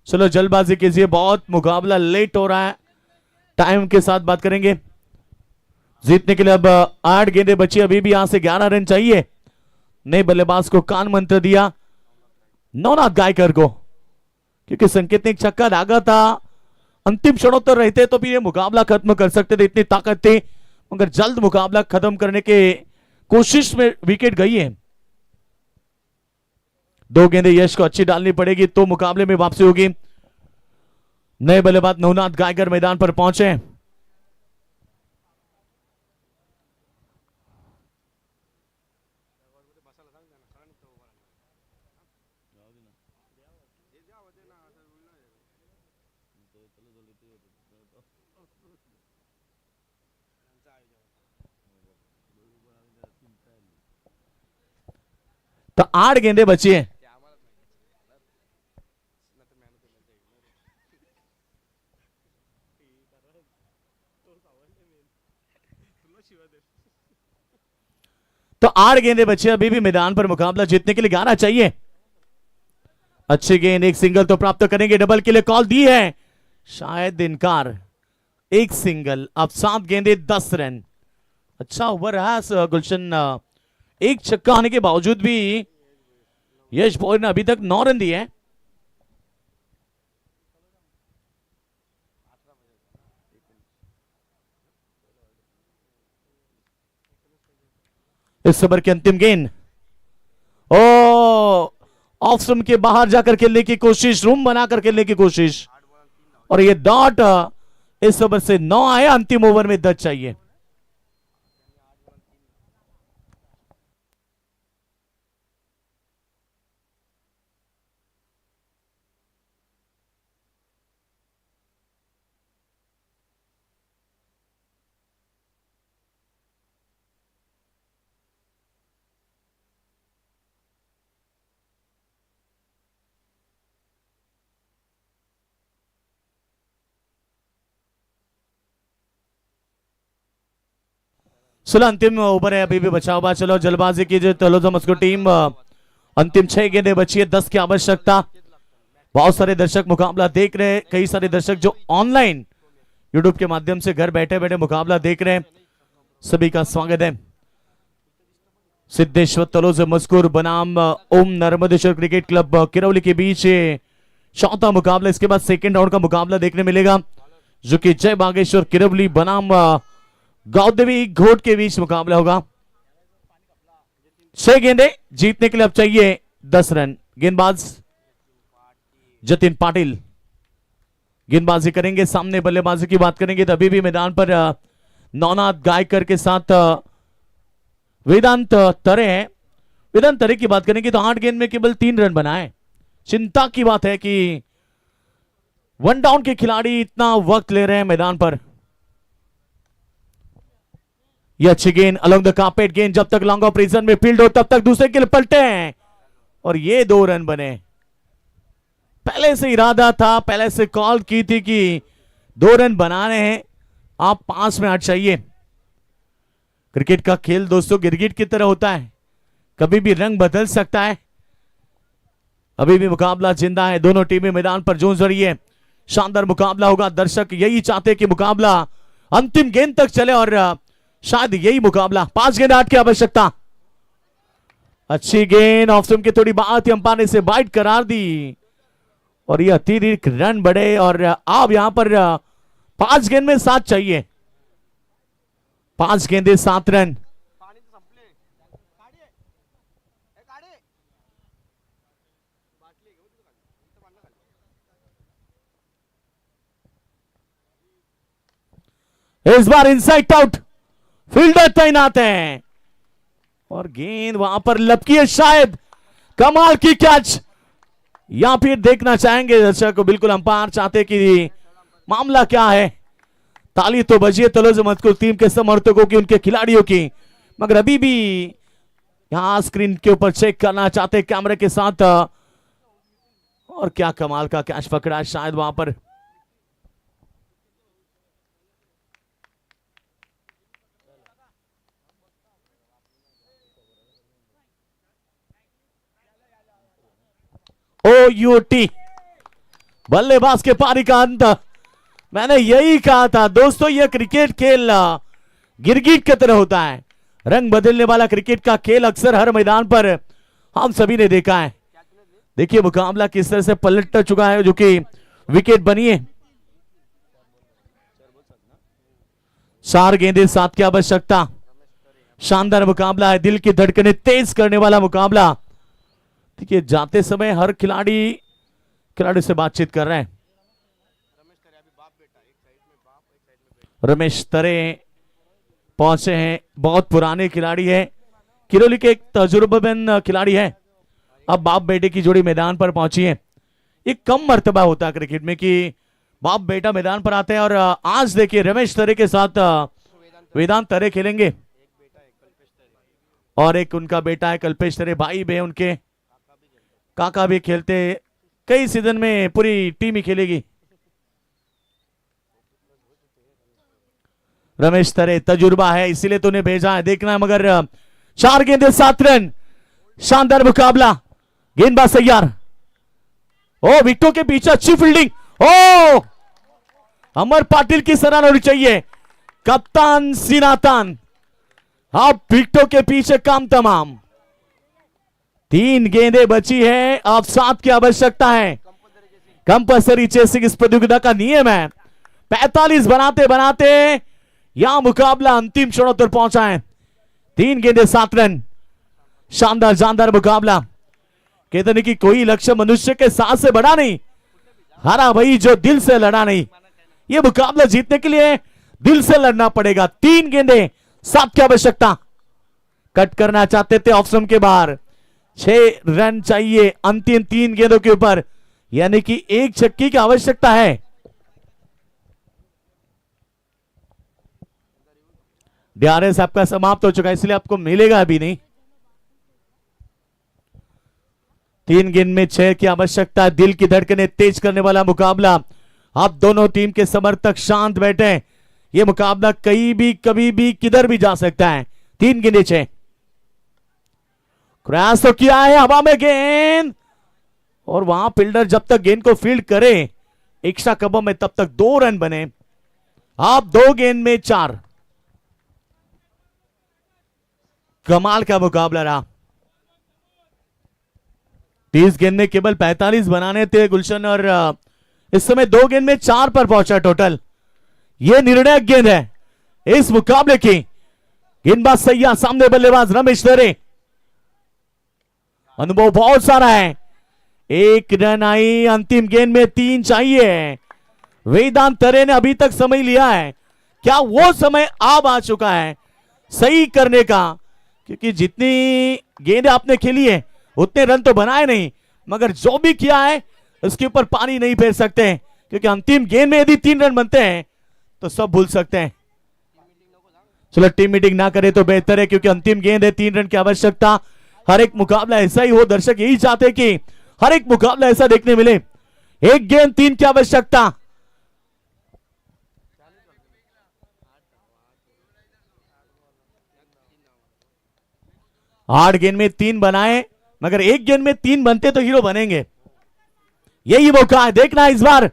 चलो जल्दबाजी कीजिए, बहुत मुकाबला लेट हो रहा है। टाइम के साथ बात करेंगे। जीतने के लिए अब 8 गेंदें बची, अभी भी यहां से 11 रन चाहिए। नए बल्लेबाज को कान मंत्र दिया नवनाथ गायकर को, क्योंकि संकेत ने एक छक्का दागा था। अंतिम क्षणों तक रहते तो भी ये मुकाबला खत्म कर सकते थे, इतनी ताकत थी, मगर जल्द मुकाबला खत्म करने के कोशिश में विकेट गई है। 2 गेंदें यश को अच्छी डालनी पड़ेगी तो मुकाबले में वापसी होगी। नए बल्लेबाज नवनाथ गायकर मैदान पर पहुंचे। तो 8 गेंदे बची हैं। तो 8 गेंदे बचे, अभी भी मैदान पर मुकाबला जीतने के लिए 11 चाहिए। अच्छी गेंद, एक सिंगल तो प्राप्त करेंगे, डबल के लिए कॉल दी है, शायद इनकार। एक सिंगल, अब 7 गेंदे 10 रन। अच्छा ओवर रहा गुलशन। एक छक्का आने के बावजूद भी यश भोर ने अभी तक 9 रन दिए हैं। इस ओवर की अंतिम गेंद, ओ ऑफ स्टंप के बाहर जाकर खेलने की कोशिश, रूम बनाकर खेलने की कोशिश, और ये डॉट इस ओवर से 9 आए। अंतिम ओवर में 10 चाहिए। चलो अंतिम ओवर है, अभी भी बचा हुआ। चलो जल्दबाजी कीजिए तलोजा मस्को टीम। अंतिम 6 गेंदें बची है, 10 की आवश्यकता। बहुत सारे दर्शक मुकाबला देख रहे हैं, कई सारे दर्शक जो ऑनलाइन यूट्यूब के माध्यम से घर बैठे बैठे मुकाबला देख रहे हैं, सभी का स्वागत है। सिद्धेश्वर तलोजा मस्कुर बनाम ओम नर्मदेश्वर क्रिकेट क्लब किरौली के बीच चौथा मुकाबला। इसके बाद सेकेंड राउंड का मुकाबला देखने मिलेगा, जो कि जय बागेश्वर किरौली बनाम गौदेवी घोट के बीच मुकाबला होगा। 6 गेंदे जीतने के लिए अब चाहिए 10 रन। गेंदबाज जतिन पाटिल गेंदबाजी करेंगे। सामने बल्लेबाजी की बात करेंगे तो अभी भी मैदान पर नवनाथ गायकर के साथ वेदांत तरे हैं। वेदांत तरे की बात करेंगे तो 8 गेंद में केवल 3 रन बनाए। चिंता की बात है कि 1 डाउन के खिलाड़ी इतना वक्त ले रहे हैं मैदान पर। यह अच्छी गेंद अलोंग द कार्पेट गेंद, जब तक लॉन्ग ऑफ रीजन में फील्ड हो तब तक दूसरे के लिए पलटे हैं, और ये 2 रन बने। पहले से इरादा था, पहले से कॉल की थी कि 2 रन बनाने हैं, आप 5 में 8 चाहिए। क्रिकेट का खेल दोस्तों गिरगिट की तरह होता है, कभी भी रंग बदल सकता है। अभी भी मुकाबला जिंदा है, दोनों टीमें मैदान पर जूझ रही है। शानदार मुकाबला होगा, दर्शक यही चाहते कि मुकाबला अंतिम गेंद तक चले, और शायद यही मुकाबला। 5 गेंद 8 की आवश्यकता। अच्छी गेंद, ऑफ स्टंप की थोड़ी बात, अंपायर ने इसे वाइड करार दी, और ये अतिरिक्त रन बढ़े, और अब यहां पर 5 गेंद में 7 चाहिए। 5 गेंदे 7 रन। इस बार इनसाइड आउट, फील्डर तैनात है, और गेंद वहां पर लपकी है, शायद कमाल की कैच। या फिर देखना चाहेंगे दर्शक को, बिल्कुल अंपायर चाहते कि मामला क्या है। ताली तो बजी है तलोजा मस्कुर टीम के समर्थकों की, उनके खिलाड़ियों की, मगर अभी भी यहां स्क्रीन के ऊपर चेक करना चाहते कैमरे के साथ, और क्या कमाल का कैच पकड़ा है, शायद वहां पर OUT, बल्लेबाज के पारी का अंत। मैंने यही कहा था दोस्तों, यह क्रिकेट खेल गिरगिट की तरह होता है, रंग बदलने वाला क्रिकेट का खेल अक्सर हर मैदान पर हम सभी ने देखा है। देखिए मुकाबला किस तरह से पलट चुका है, जो कि विकेट बनी है। 4 गेंदे 7 की आवश्यकता। शानदार मुकाबला है, दिल की धड़कनें तेज करने वाला मुकाबला। देखिए जाते समय हर खिलाड़ी से बातचीत कर रहे हैं। रमेश तरे पहुंचे हैं, बहुत पुराने खिलाड़ी है, किरोली के एक तजुर्बेमंद खिलाड़ी है। अब बाप बेटे की जोड़ी मैदान पर पहुंची है। ये कम मर्तबा होता है क्रिकेट में कि बाप बेटा मैदान पर आते हैं। और आज देखिए रमेश तरे के साथ वेदांत तरे खेलेंगे और एक उनका बेटा है कल्पेश तरे, भाई बहन उनके, काका भी खेलते, कई सीजन में पूरी टीम ही खेलेगी। रमेश तरे तजुर्बा है इसीलिए तो उन्हें भेजा है, देखना है। मगर 4 गेंदे 7 रन, शानदार मुकाबला, गेंदबाज तैयार। ओ विकेटों के पीछे अच्छी फील्डिंग, ओ अमर पाटिल की सराहना होनी चाहिए, कप्तान सिनातान। अब विकेटों के पीछे काम तमाम। 3 गेंदें बची है, अब 7 की आवश्यकता है। कंपल्सरी चेसिंग इस प्रतियोगिता का नियम है। 45 बनाते बनाते यह मुकाबला अंतिम क्षणों तक पहुंचा है। 3 गेंदें 7 रन, शानदार शानदार मुकाबला। कहते नहीं कि कोई लक्ष्य मनुष्य के साथ से बड़ा नहीं, हारा भाई जो दिल से लड़ा नहीं। यह मुकाबला जीतने के लिए दिल से लड़ना पड़ेगा। 3 गेंदें 7 की आवश्यकता। कट करना चाहते थे ऑफ स्टंप के बाहर, 6 रन चाहिए अंतिम 3 गेंदों के ऊपर, यानी कि 1 छक्के की आवश्यकता है। डीआरएस आपका समाप्त हो चुका है इसलिए आपको मिलेगा अभी नहीं। 3 गेंद में 6 की आवश्यकता है। दिल की धड़कनें तेज करने वाला मुकाबला। आप दोनों टीम के समर्थक शांत बैठे। यह मुकाबला कहीं भी कभी भी किधर भी जा सकता है। 3 गेंदें 6। क्रॉस तो किया है, हवा में गेंद, और वहां फील्डर जब तक गेंद को फील्ड करे एक्स्ट्रा कवर में तब तक 2 रन बने। आप 2 गेंद में 4। कमाल का मुकाबला रहा। 30 गेंद में केवल 45 बनाने थे गुलशन, और इस समय 2 गेंद में 4 पर पहुंचा टोटल। यह निर्णायक गेंद है इस मुकाबले की। गेंदबाज सैया, सामने बल्लेबाज रमेश तरे। अनुभव बहुत सारा है। 1 रन आई, अंतिम गेंद में 3 चाहिए। वेदांत तरे ने अभी तक समय लिया है, क्या वो समय अब आ चुका है सही करने का? क्योंकि जितनी गेंद आपने खेली है उतने रन तो बनाए नहीं, मगर जो भी किया है उसके ऊपर पानी नहीं फेर सकते, क्योंकि अंतिम गेंद में यदि 3 रन बनते हैं तो सब भूल सकते हैं। चलो टीम मीटिंग ना करे तो बेहतर है, क्योंकि अंतिम गेंद है, 3 रन की आवश्यकता। हर एक मुकाबला ऐसा ही हो, दर्शक यही चाहते हैं कि हर एक मुकाबला ऐसा देखने मिले। 1 गेंद 3 की आवश्यकता। 8 गेंद में 3 बनाए, मगर 1 गेंद में 3 बनते तो हीरो बनेंगे। यही मौका है, देखना इस बार।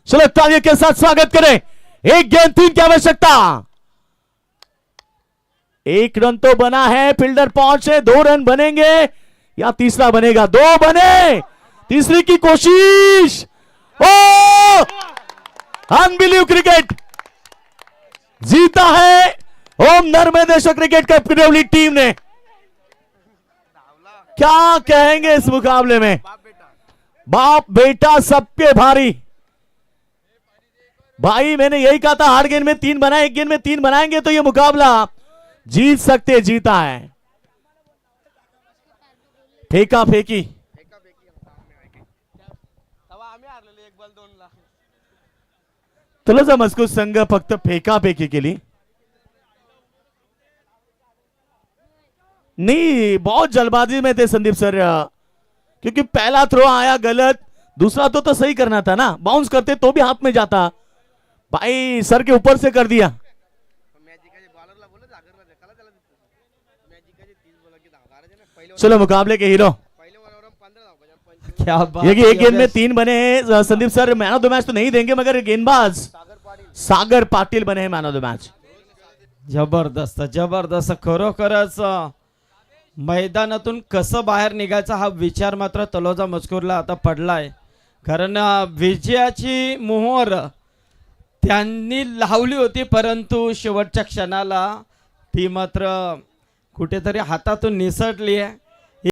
चलो तालियों के साथ स्वागत करें। 1 गेंद 3 की आवश्यकता। 1 रन तो बना है, फील्डर पहुंचे, 2 रन बनेंगे या तीसरा बनेगा? 2 बने, तीसरी की कोशिश। ओ अनबिलीव क्रिकेट जीता है ओम नर्मदेश्वर क्रिकेट क्लब टीम ने। क्या कहेंगे इस मुकाबले में? बाप बेटा सबके भारी। भाई मैंने यही कहा था, 8 गेंद में 3 बनाए, 1 गेंद में 3 बनाएंगे तो ये मुकाबला जीत सकते, जीता है। फेंका फेंकी, तलोजा मजकूर संघ फक्त फेंका फेंकी केली। नहीं, बहुत जल्दबाजी में थे संदीप सर, क्योंकि पहला थ्रो आया गलत, दूसरा तो सही करना था ना, बाउंस करते तो भी हाथ में जाता। भाई सर के ऊपर से कर दिया। चलो मुकाबले के हीरो, क्या बात, ये 1 गेंद में 3 बने हैं। Sandeep sir man of the match तो नहीं देंगे, मगर गेंदबाज सागर पाटील बने हैं मैन ऑफ द मैच। जबरदस्त जबरदस्त, खरोखरच मैदानातून कसं बाहेर निघायचा हा विचार मात्र तलोजा मजकूरला आता पडलाय, कारण विजयाची मोहर त्यांनी लावली होती, परंतु शेवटच्या क्षणाला ती मात्र कुठेतरी हातातून निसटली आहे।